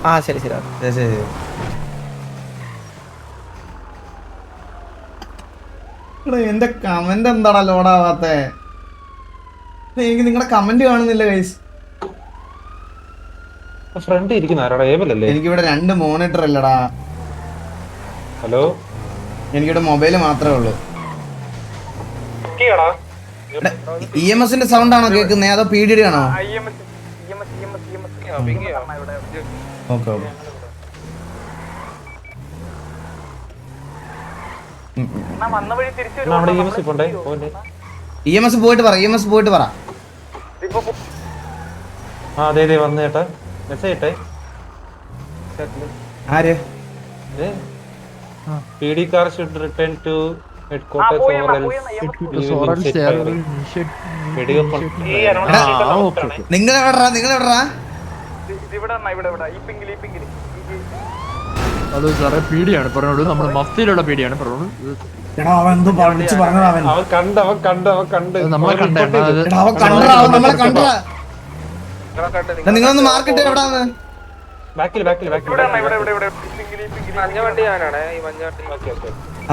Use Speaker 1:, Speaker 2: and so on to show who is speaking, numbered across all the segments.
Speaker 1: ആ ശരി ശരി
Speaker 2: ശരി. എന്റെ കമന്റ് എന്താടാ ലോഡാവാത്തെ? എനിക്ക് നിങ്ങളുടെ കമന്റ് കാണുന്നില്ല ഗൈസ്.
Speaker 3: ഫ്രണ്ട് ഇരിക്കുന്ന ആരാടാ? ഏബലല്ലേ?
Speaker 2: എനിക്കിവിടെ 2 മോണിറ്റർ അല്ലടാ.
Speaker 3: ഹലോ,
Speaker 2: എനിക്കിവിടെ മൊബൈല് മാത്രമേ ഉള്ളൂ. EMS സൗണ്ട് ആണോ കേൾക്കുന്നത് അതോ PDD ആണോ? Okay okay. EMS പോയിട്ട് പറ. EMS പോയിട്ട് പറ.
Speaker 3: ആ അതെ അതെ വന്നു ചേട്ടാ. മെസ്സേജ് ഇട്ടേ.
Speaker 2: ആര്?
Speaker 3: PD car should return to headquarters or else
Speaker 2: നിങ്ങൾ എവിടാ?
Speaker 4: ഹലോ സാറേ, പീഡിയാണ് പറഞ്ഞോളൂ. നമ്മുടെ മഫ്തിയിലുള്ള പീഡിയാണ് പറഞ്ഞോളൂ.
Speaker 3: അവൻ കണ്ട്
Speaker 4: നമ്മളെ കണ്ടേ.
Speaker 2: നിങ്ങളൊന്ന് മാർക്കറ്റ് എവിടാന്ന്?
Speaker 3: ബാക്കിൽ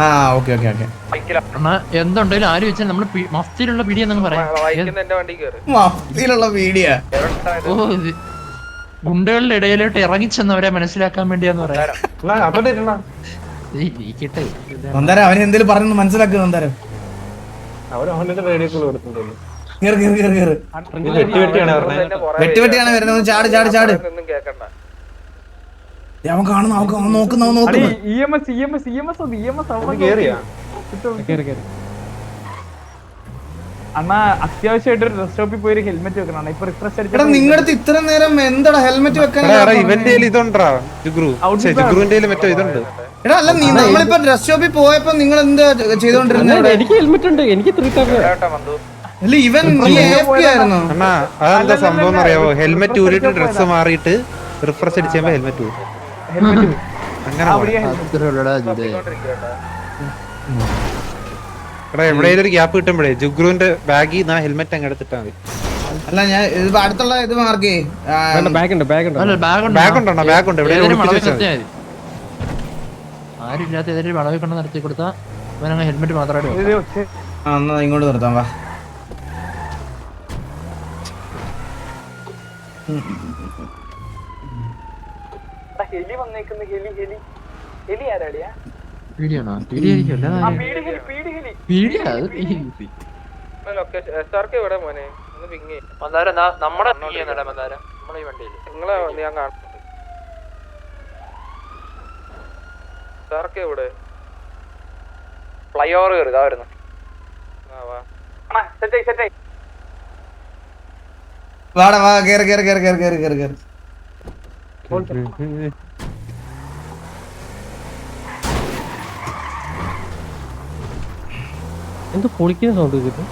Speaker 2: ആ ഓക്കെ ഓക്കെ ഓക്കെ.
Speaker 4: എന്തുണ്ടെങ്കിലും ആര് വെച്ചാൽ നമ്മള് മഫ്തിയിലുള്ള പീഡിയെന്നങ്ങ് പറയാം.
Speaker 2: മഫ്തിയിലുള്ള വീഡിയോ.
Speaker 4: ഓ, ഗുണ്ടകളുടെ ഇടയിലോട്ട് ഇറങ്ങിച്ചെന്നവരെ മനസ്സിലാക്കാൻ വേണ്ടിയാന്ന് പറയാം.
Speaker 2: അവൻ എന്തേലും പറഞ്ഞു മനസ്സിലാക്കുക. വെട്ടിയാണ് വരുന്നത്. ചാട്. അവൻ കാണുന്നു, അവൻ നോക്കുന്നു.
Speaker 1: അണ്ണാ അത്യാവശ്യമായിട്ട് ഒരു ഡ്രസ് ഷോപ്പിൽ പോയി ഹെൽമെറ്റ് വെക്കണം. ഇപ്പൊ റിഫ്രഷ് അടിച്ചാ
Speaker 2: നിങ്ങളുടെ ഇത്ര നേരം എന്താടാ ഹെൽമെറ്റ് വെക്കാൻ? എടാ അല്ല, നമ്മളിപ്പോ ഡ്രസ് ഷോപ്പിൽ പോയപ്പോ നിങ്ങൾ എന്താ ചെയ്തോണ്ടിരുന്നത്?
Speaker 1: എനിക്ക് ഹെൽമെറ്റ് ഉണ്ട്. എനിക്ക്
Speaker 2: അല്ല ഇവൻ ആയിരുന്നു.
Speaker 5: അതെന്താ സംഭവം അറിയാവോ? ഹെൽമെറ്റ് ഊരിട്ട് ഡ്രസ് മാറിയിട്ട് റിഫ്രഷ് അടിച്ചുമ്പോ ഹെൽമെറ്റ് അങ്ങനെ എവിടെയും ഒരു ഗ്യാപ്പ് കിട്ടുമ്പോഴേ ജുഗ്രുവിന്റെ ബാഗിൽ ഹെൽമെറ്റ് അങ്ങ് എടുത്തിട്ടാ മതി.
Speaker 2: അല്ല ഞാൻ അടുത്തുള്ള ഇത് മാർക്ക്
Speaker 4: ആരില്ലാത്ത ഏതെങ്കിലും വളവിൽ കൊണ്ട് നടത്തി കൊടുത്താൽ അവനങ്ങ് ഹെൽമെറ്റ് മാത്രമായിട്ട്
Speaker 2: ഇങ്ങോട്ട് നിർത്താം. വാ,
Speaker 1: ഹെലി വന്നേക്കുന്ന ഹെലി ആരാടിയാ?
Speaker 4: പീഡിയാണോ? പീഡിയായിരിക്കും.
Speaker 1: ഫ്ലൈ ഓവർ കയറി ഇതാ വരുന്നു.
Speaker 2: വാടാ വാ, കേറി.
Speaker 1: എന്ത് പൊളിക്കുന്ന സൗണ്ട് കിട്ടും?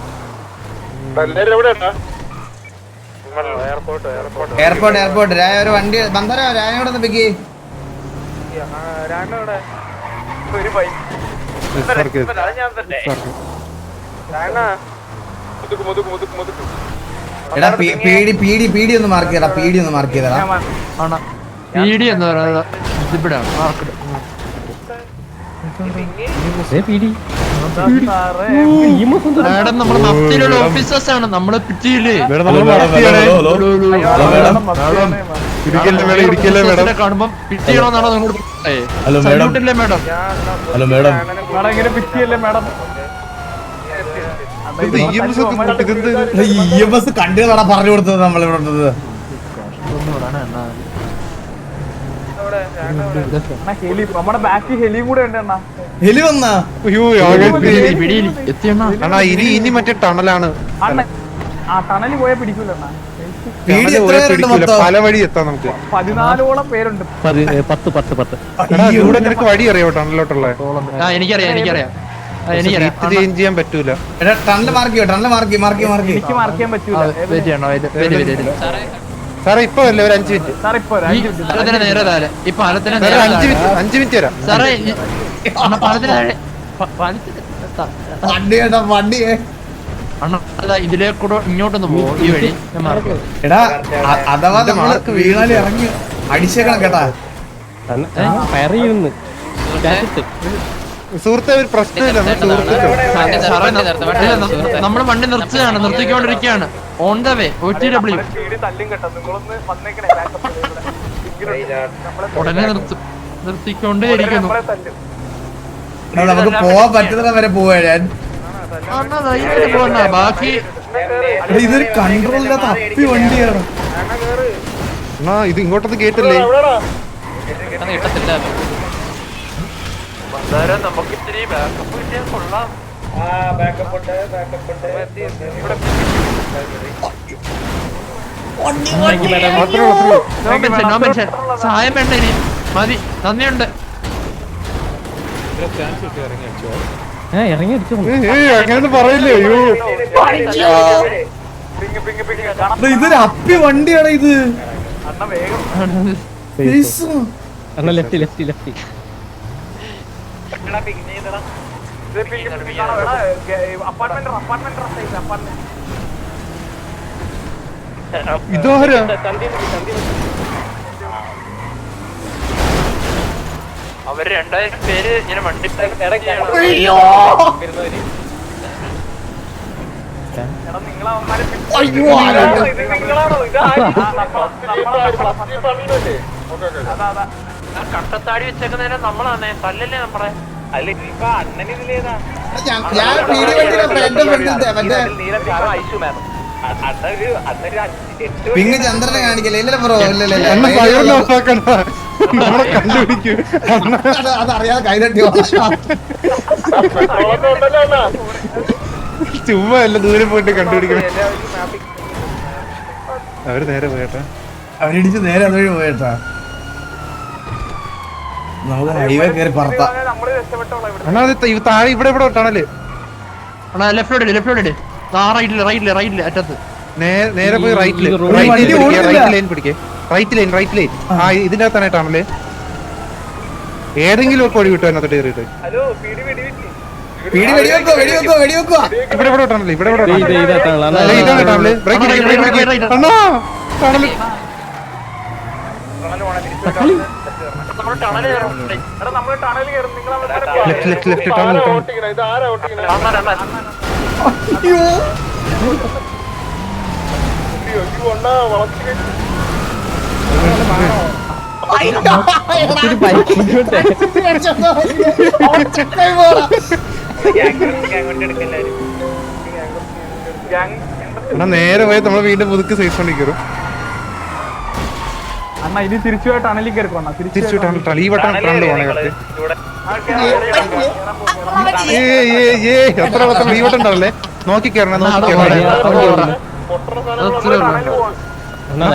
Speaker 2: എയർപോർട്ട് രായ ഒരു വണ്ടി ബന്ധര രായോടെ ഒന്ന് പിക്ക്. എടാ പീഡി ഒന്ന് മാർക്ക് ചെയ്യടാ. പീഡി എന്ന് പറയുന്നത്
Speaker 4: ഇതിവിടാണ് മാർക്കറ്റ്. മാഡം നമ്മുടെ മഫ്തിയിലുള്ള ഓഫീസേഴ്സ് ആണ്. നമ്മളെ പിറ്റിയില്ലേ കാണുമ്പോ പിറ്റിയണോന്നാണോ നിങ്ങളോട്? സല്യൂട്ടില്ലേ മാഡം?
Speaker 2: Hello madam. കണ്ടുകളാണ് പറഞ്ഞു കൊടുത്തത് നമ്മളിവിടെ.
Speaker 1: നമ്മുടെ ബാക്കി ഹെലിയും കൂടെ ഉണ്ട്.
Speaker 2: ഹെലി വന്നാ
Speaker 5: ഇനി മറ്റേ ടണലാണ്.
Speaker 1: ആ ടണല് പോയാൽ പിടിക്കൂല.
Speaker 5: പല വഴി എത്താം നമുക്ക്.
Speaker 1: 14ഓളം പേരുണ്ട്.
Speaker 5: 10 നിനക്ക് വഴി അറിയാവോ ടണലിലോട്ടുള്ള?
Speaker 4: എനിക്കറിയാം
Speaker 5: ചേഞ്ച് ചെയ്യാൻ പറ്റൂല.
Speaker 2: ടണല് മാർക്ക്
Speaker 1: എനിക്ക് മാർക്ക് ചെയ്യാൻ പറ്റൂല.
Speaker 5: സാറേ ഇപ്പൊ അല്ലേ ഒരു 5 മിനിറ്റ്.
Speaker 1: സാർ ഇപ്പൊ
Speaker 5: 5 മിനിറ്റ് തരാം.
Speaker 4: സാറേ ഇതിലേക്കൂടെ ഇങ്ങോട്ടൊന്ന് പോകും. ഈ വഴി
Speaker 2: എടാ അഥവാ നമ്മള് വീണാല് ഇറങ്ങി അടിച്ചേക്കണം കേട്ടാ.
Speaker 5: സുഹൃത്തെ ഒരു പ്രശ്നമില്ല,
Speaker 4: നമ്മുടെ വണ്ടി നിർത്തുകയാണ്, നിർത്തിക്കൊണ്ടിരിക്കുകയാണ്. ഓൺ ദ വേ OTW ഉടനെ നിർത്തിക്കൊണ്ടേയിരിക്കുന്നു.
Speaker 2: നമുക്ക് പോവാൻ പറ്റുന്ന വരെ പോവാ ഞാൻ.
Speaker 4: ബാക്കി
Speaker 2: ഇതൊരു കൺട്രോൾ ഇല്ലാത്ത അപ്പി വണ്ടിയാണ്.
Speaker 5: ഇത് ഇങ്ങോട്ടൊന്നും കേട്ടില്ലേ?
Speaker 3: നമുക്ക് ഇത്തിരി ബാക്കപ്പ് കിട്ടിയാൽ കൊള്ളാം.
Speaker 4: സഹായം വേണ്ട ഇനി മതി. നന്ദിയുണ്ട്.
Speaker 5: അങ്ങനെയൊന്നും പറയില്ലേ? അയ്യോ
Speaker 2: ഇതൊരു അപ്പി വണ്ടിയാണ് ഇത്.
Speaker 5: ഇതോരാ
Speaker 3: അവര് 2000 പേര് ഇങ്ങനെ വണ്ടി കട്ടത്താടി വെച്ചേക്കുന്നതിനെ നമ്മളാണ് കല്ലല്ലേ നമ്മളെ. അല്ല ഇപ്പൊ അണ്ണൻ ഇതിലേതാ?
Speaker 2: ഞാൻ പീടി വണ്ടിയിലെ ഫ്രണ്ട് മറ്റേ പിങ് ചന്ദ്രനെ കാണിക്കല്ലേ? ഇല്ലല്ലോ ബ്രോ, ഇല്ലല്ലേ
Speaker 5: നമ്മളെ കണ്ടുപിടിക്കും.
Speaker 2: അതറിയാതെ കൈതട്ടിയോ?
Speaker 5: ചുമ്മാ അല്ല, ദൂരം പോയിട്ട് കണ്ടുപിടിക്കണം. അവര് നേരെ പോയേട്ടാ,
Speaker 2: അവരിടിച്ച് നേരെ അതുവഴി പോയേട്ടാ. നമുക്ക് ഹൈവേ കയറി പറത്താം.
Speaker 5: താഴെ ഇവിടെ ഇവിടെ ടണല്.
Speaker 4: ലെഫ്റ്റോട് റൈറ്റില് അറ്റത്ത്
Speaker 5: നേരെ പോയി റൈറ്റ് ലൈൻ പിടിക്കേ. റൈറ്റ് ലൈൻ ആ ഇതിന്റെ അകത്താണ് ടണല്. ഏതെങ്കിലും ഒക്കെ ഒഴി കിട്ടും അതിനകത്ത് കയറിയിട്ട്. ഇവിടെ ഇവിടെ ടണല്, ഇവിടെ ഇവിടെ ഇതാണ് tunnel. Brake tunnel. Left tunnel. നേരെ പോയി നമ്മള് വീണ്ടും പുതുക്കി സൈസ് കൊണ്ട് കയറും.
Speaker 1: അണ്ണാ ഇനി തിരിച്ചു പോയി ടണലിൽ കയറിക്കോണ.
Speaker 5: തിരിച്ചു ടണൽ ഈ വട്ടം ടണൽ പോണേ കറക്റ്റ്. എത്ര ഈ വട്ടം ഉണ്ടല്ലേ? നോക്കി കയറണേ, നോക്കി കയറണേ.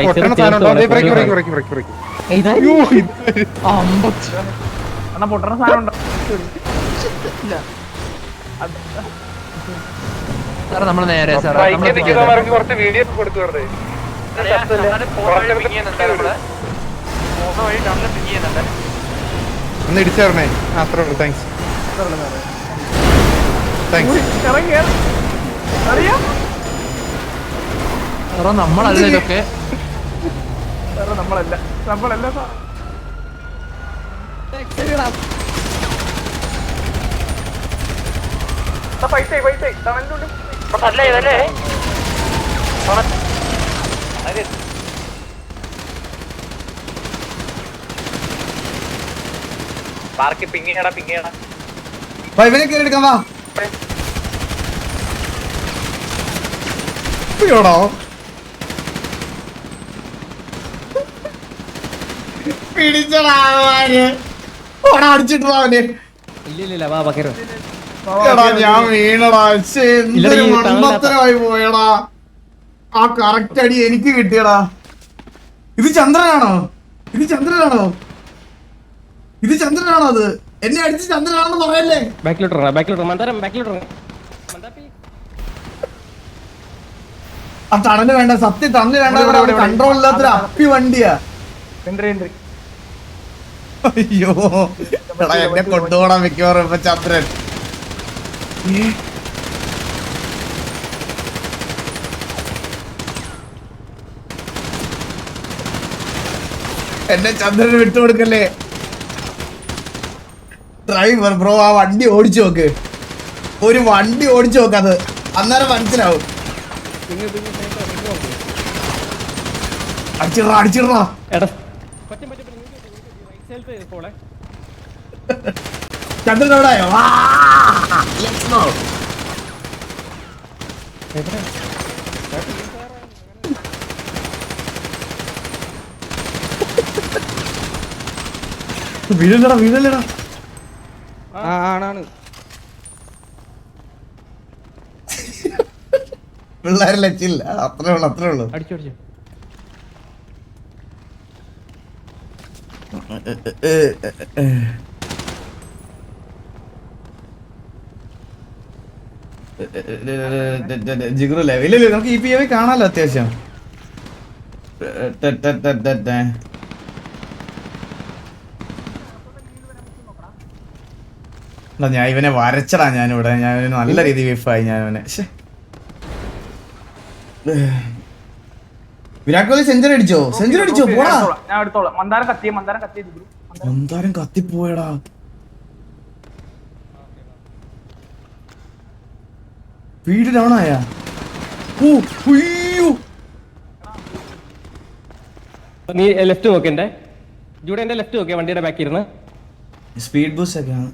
Speaker 5: പൊട്ടണ സാധനം ഉണ്ടോ? ബ്രേക്ക്.
Speaker 1: അണ്ണാ പൊട്ടണ സാധനം ഉണ്ടോ?
Speaker 4: സാറേ നമ്മള് നേരെ
Speaker 3: കുറച്ച് വീഡിയോ കൊടുത്തു വെറുതെ.
Speaker 5: ഒന്ന് ഇടിച്ചേർണേ. അത്രേ ഉള്ളൂ. താങ്ക്സ്.
Speaker 4: നമ്മളല്ല ഇതൊക്കെ.
Speaker 1: നമ്മളല്ല
Speaker 3: അല്ലേ ഇതല്ലേ പാർക്ക് പിങ്ങിയടാ.
Speaker 2: ഇവനെ കയറി എടുക്കാൻ വാ. പിടിച്ചടാ അടിച്ചിട്ട് അവന്. ഞാൻ വീണടാ. എന്തൊരു മണ്ടത്തരമായി പോയടാ. ആ കറക്റ്റ് അടി എനിക്ക് കിട്ടിയടാ. ഇത് ചന്ദ്രനാണോ? അത് എന്നെ അടിച്ച് ചന്ദ്രനാണെന്ന് പറയല്ലേ? ആ ടണല് വേണ്ട, സത്യം ടണല് വേണ്ട. കൺട്രോൾ ഇല്ലാത്തൊരു അപ്പി വണ്ടിയാ. അയ്യോ എടാ, എന്നെ കൊണ്ടുപോകണം മിക്കവാറും ഇപ്പൊ ചന്ദ്രൻ. എന്നെ ചന്ദ്രന് വിട്ടുകൊടുക്കല്ലേ ഡ്രൈവർ ബ്രോ. ആ വണ്ടി ഓടിച്ചു നോക്ക്, ഒരു വണ്ടി ഓടിച്ചു നോക്ക്, അത് അന്നേരം മനസ്സിലാവും. അടിച്ചിടാ ചന്ദ്രൻ എവിടെയോ? വീഴല്ലടാ
Speaker 5: ആണാണ്.
Speaker 2: പിള്ളേരെ ലച്ചില്ല. അത്രേ ഉള്ളൂ.
Speaker 4: അടിച്ചു
Speaker 2: ജിഗ്രു ലെവലില് നമുക്ക് ഈ പി എ കാണാലോ അത്യാവശ്യം. ഞാൻ ഇവനെ വരച്ചടാ. ഞാനിവിടെ ഞാൻ നല്ല രീതിയിൽ വിഫായി ഞാൻ ഇവനെ. വിരാട് കോഹ്ലി സെഞ്ചുറി അടിച്ചോ? പോടാ,
Speaker 1: ഞാൻ എടുത്തോളാം. മന്ദാരം കത്തി
Speaker 2: മന്ദാരം കത്തിപ്പോയടാ. വീട് ഡൗൺ ആയാ?
Speaker 6: നീ ലെഫ്റ്റ് നോക്ക്, എന്റെ ജൂടെ എന്റെ ലെഫ്റ്റ് നോക്കിയ വണ്ടിയുടെ ബാക്കിൽ ഇരുന്ന്
Speaker 2: സ്പീഡ് ബൂസ്റ്റ് ഒക്കെ ആണ്.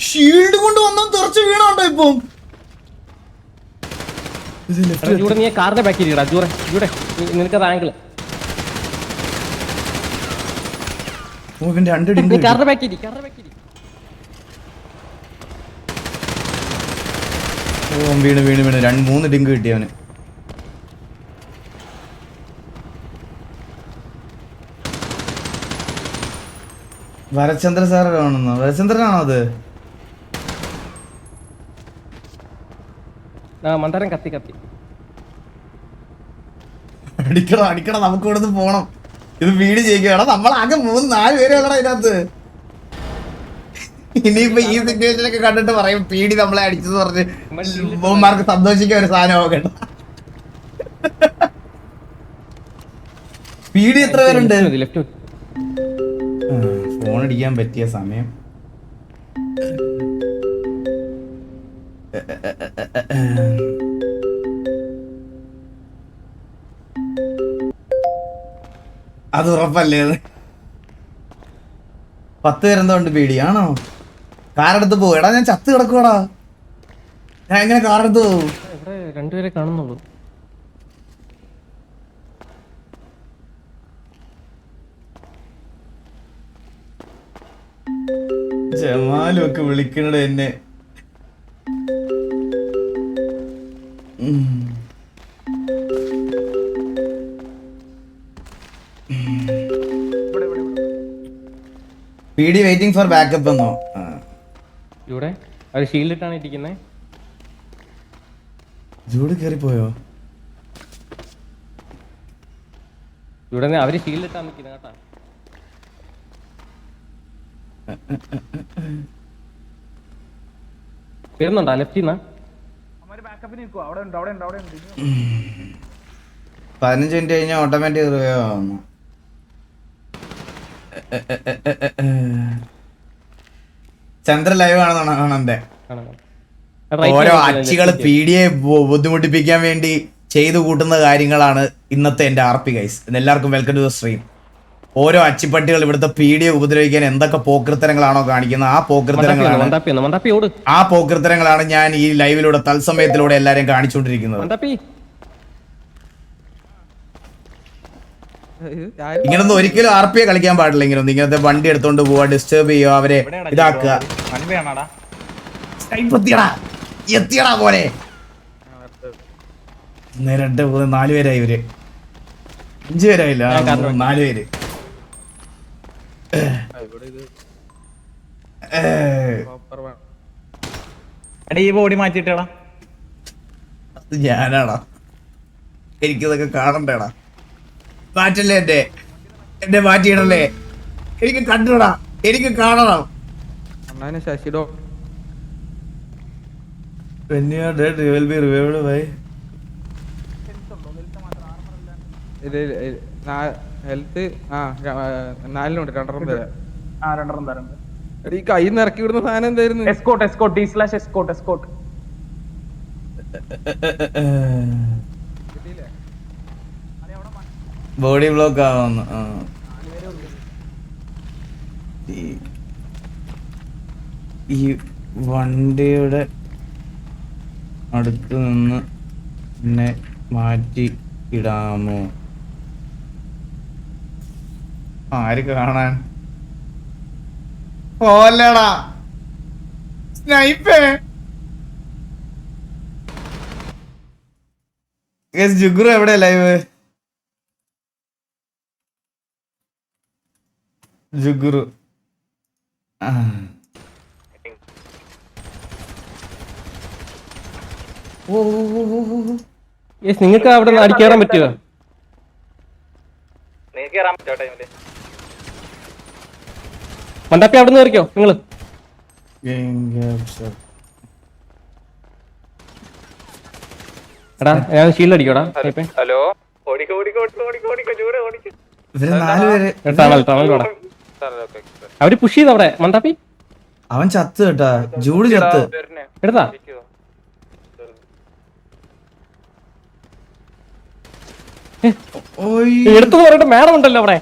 Speaker 2: ഷീൽഡ് കൊണ്ട് വന്നാ തെറച്ച് വീണാണ്ടോ ഇപ്പം.
Speaker 6: ജൂടെ നീ കാറിന്റെ ബാക്കിൽ ഇരിക്കടാ. ജൂടെ നിനക്കത് ആംഗിള് കാറിന്റെ ബാക്കിൽ
Speaker 2: വീണ് 2-3 ഡിങ്ക് കിട്ടിയവന്. വരചന്ദ്ര സാറ് കാണുന്നു. വരചന്ദ്രനാണോ അത്?
Speaker 6: മന്ദാരം കത്തി
Speaker 2: അടിക്കടാ നമുക്ക് ഇവിടുന്ന് പോണം. ഇത് വീട് ചെയ്യിക്കണം. നമ്മളാകെ 3-4 പേരെ ഉള്ളടാ ഇതിനകത്ത്. ഇനിയിപ്പോ ഈ സിറ്റുവേഷനൊക്കെ കണ്ടിട്ട് പറയും പീഡി നമ്മളെ അടിച്ചെന്ന് പറഞ്ഞ് ബോംമാർക്ക് സന്തോഷിക്കാൻ ഒരു സാധനം ആകണ്ട. പീഡി എത്ര പേരുണ്ട്? ഫോൺ അടിക്കാൻ പറ്റിയ സമയം. അത് ഉറപ്പല്ലേ? 10 പേരെന്തോണ്ട് പീടിയാണോ? കാറെടുത്ത് പോകും. എടാ ഞാൻ ചത്ത് കിടക്കുവാടാ. ഞാൻ എങ്ങനെ കാറെടുത്ത് പോകും?
Speaker 6: ഇവിടെ 2 പേരെ കാണുന്നുള്ളൂ.
Speaker 2: ജമാലും ഒക്കെ വിളിക്കണ എന്നെ. പീഡി വെയിറ്റിംഗ് ഫോർ ബാക്കപ്പ് എന്നോ?
Speaker 6: ഇവിടെ അത് ഷീൽഡിട്ടാണ് ഇരിക്കുന്നത്.
Speaker 2: ജൂഡ് കേറിപ്പോയോ?
Speaker 6: ഇവിടെ അവര് ഷീൽഡിട്ടാണ് നിൽക്കുന്നത് കേട്ടാ. വരുന്നുണ്ടോ ലെഫ്റ്റിന്ന്?
Speaker 2: 15 മിനിറ്റ് കഴിഞ്ഞാൽ ഓട്ടോമാറ്റിക് റിവൈവ് ആവുന്നു. ചന്ദ്ര ലൈവ് ആണെന്നാണ് കാണണ്ടേ? ഓരോ അച്ചികള് പീഡിയെ ബുദ്ധിമുട്ടിപ്പിക്കാൻ വേണ്ടി ചെയ്തു കൂട്ടുന്ന കാര്യങ്ങളാണ് ഇന്നത്തെ എന്റെ RP ഗൈസ്. എല്ലാവർക്കും വെൽക്കം ടു ദ സ്ട്രീം. ഓരോ അച്ചിപ്പട്ടികൾ ഇവിടുത്തെ പീഡിയെ ഉപദ്രവിക്കാൻ എന്തൊക്കെ പോക്കൃത്തരങ്ങളാണോ കാണിക്കുന്നത്, ആ പോക്കൃത്തരങ്ങളാണ് ഞാൻ ഈ ലൈവിലൂടെ തത്സമയത്തിലൂടെ എല്ലാരെയും കാണിച്ചുകൊണ്ടിരിക്കുന്നത്. ഇങ്ങനൊന്നും ഒരിക്കലും RP കളിക്കാൻ പാടില്ല. ഇങ്ങനത്തെ വണ്ടി എടുത്തോണ്ട് പോവാ, ഡിസ്റ്റർബ് ചെയ്യുക, അവരെ ഇതാക്കുക. എത്തിയടാ പോലെ 4 പേരായി. ഇവര് 5 പേരായില്ല, 4 പേര്.
Speaker 3: ഈ ബോഡി മാറ്റിട്ടാ
Speaker 2: ഞാനാടാ. എനിക്കിതൊക്കെ കാണണ്ടേടാ. മാറ്റല്ലേ എന്റെ മാറ്റിയിടല്ലേ. എനിക്ക് കണ്ടിടാ, എനിക്ക് കാണണം.
Speaker 5: ശശിഡോ
Speaker 2: When you are dead, you will be revived by.
Speaker 7: Health 4 രണ്ടെണ്ണം തരാം.
Speaker 1: രണ്ടെണ്ണം തരണ്ട്.
Speaker 7: ഈ കയ്യിൽ നിന്ന് ഇറക്കി വിടുന്ന സാധനം എന്തായിരുന്നു?
Speaker 1: Escort D/escort.
Speaker 2: ബോഡി ബ്ലോക്ക് ആവുന്നു. ഈ വണ്ടിയുടെ അടുത്ത് നിന്ന് എന്നെ മാറ്റി ഇടാമോ? ആര് കാണാൻ? പോലടാ സ്നൈപ്പേ. ജുഗുറു എവിടെ ലൈവ്? ജുഗുറു
Speaker 6: നിങ്ങൾക്ക് അവിടെ അടിക്കേറാൻ പറ്റുമോ? മണ്ടാപ്പി അവിടെ നിന്ന് കയറിക്കോ നിങ്ങള്. എടാ ഞാൻ ഷീൽഡ് അടിക്കോടാ.
Speaker 3: ഹലോ
Speaker 6: അവര് പുഷ് ചെയ്ത് അവിടെ മണ്ടാപ്പി.
Speaker 2: അവൻ ചത്ത് കേട്ടാ, ജൂഡ് ചത്ത്.
Speaker 6: എടുത്താ എടുത്തു പറഞ്ഞിട്ട് മാഡം ഉണ്ടല്ലോ അവിടെ.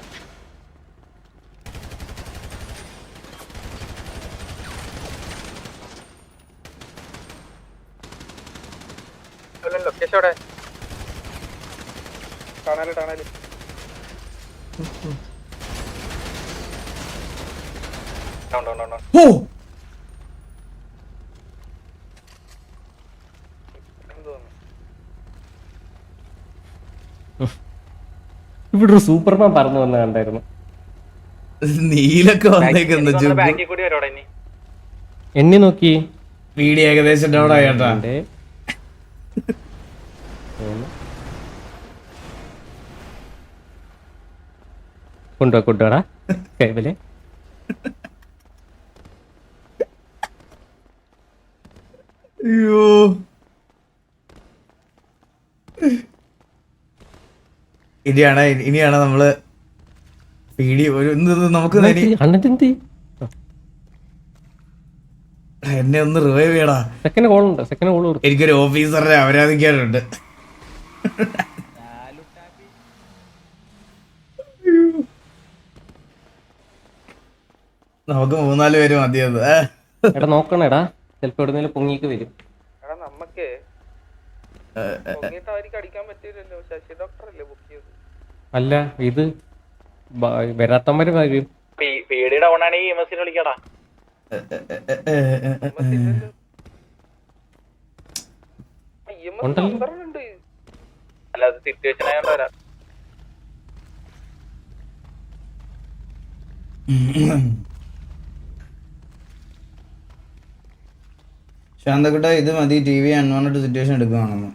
Speaker 6: ഇവിടെ ഒരു സൂപ്പർമാൻ പറന്നു വന്ന കണ്ടായിരുന്നു.
Speaker 2: നീലൊക്കെ വന്നേക്കുന്നു.
Speaker 6: എണ്ണി നോക്കി
Speaker 2: വീഡിയോ ഏകദേശം ഡൗൺ ആയിട്ടാ.
Speaker 6: കൊണ്ടുപോടാ കൈവലെ.
Speaker 2: അയ്യോ ഇനിയാണ് നമ്മള് വീഡിയോ നമുക്ക് എന്നെ ഒന്ന് റിവൈവ് ചെയ്യടാ.
Speaker 6: സെക്കൻഡ് കോൾ ഉണ്ട്.
Speaker 2: എനിക്കൊരു ഓഫീസറിനെ ആരാധിക്കാനുണ്ട്. നമുക്ക് 3-4 പേര് മതിയത്.
Speaker 6: എടാ നോക്കണേടാ, ചിലപ്പോ എവിടെന്നെങ്കിലും പൊങ്ങിക്ക് വരും.
Speaker 7: നമുക്ക് അടിക്കാൻ പറ്റില്ലല്ലോ. ശശി ഡോക്ടർ അല്ലേ ബുക്ക് ചെയ്തത്?
Speaker 6: അല്ല ഇത് വരാത്തമാര് വരും.
Speaker 3: വിളിക്കടാ. അല്ല അത് സിറ്റുവേഷൻ ആയോണ്ട് വരാം.
Speaker 2: ശാന്തക്കുട്ട ഇത് മതി. TV അൺവാണ്ടഡ് സിറ്റുവേഷൻ എടുക്കുകയാണെന്ന്.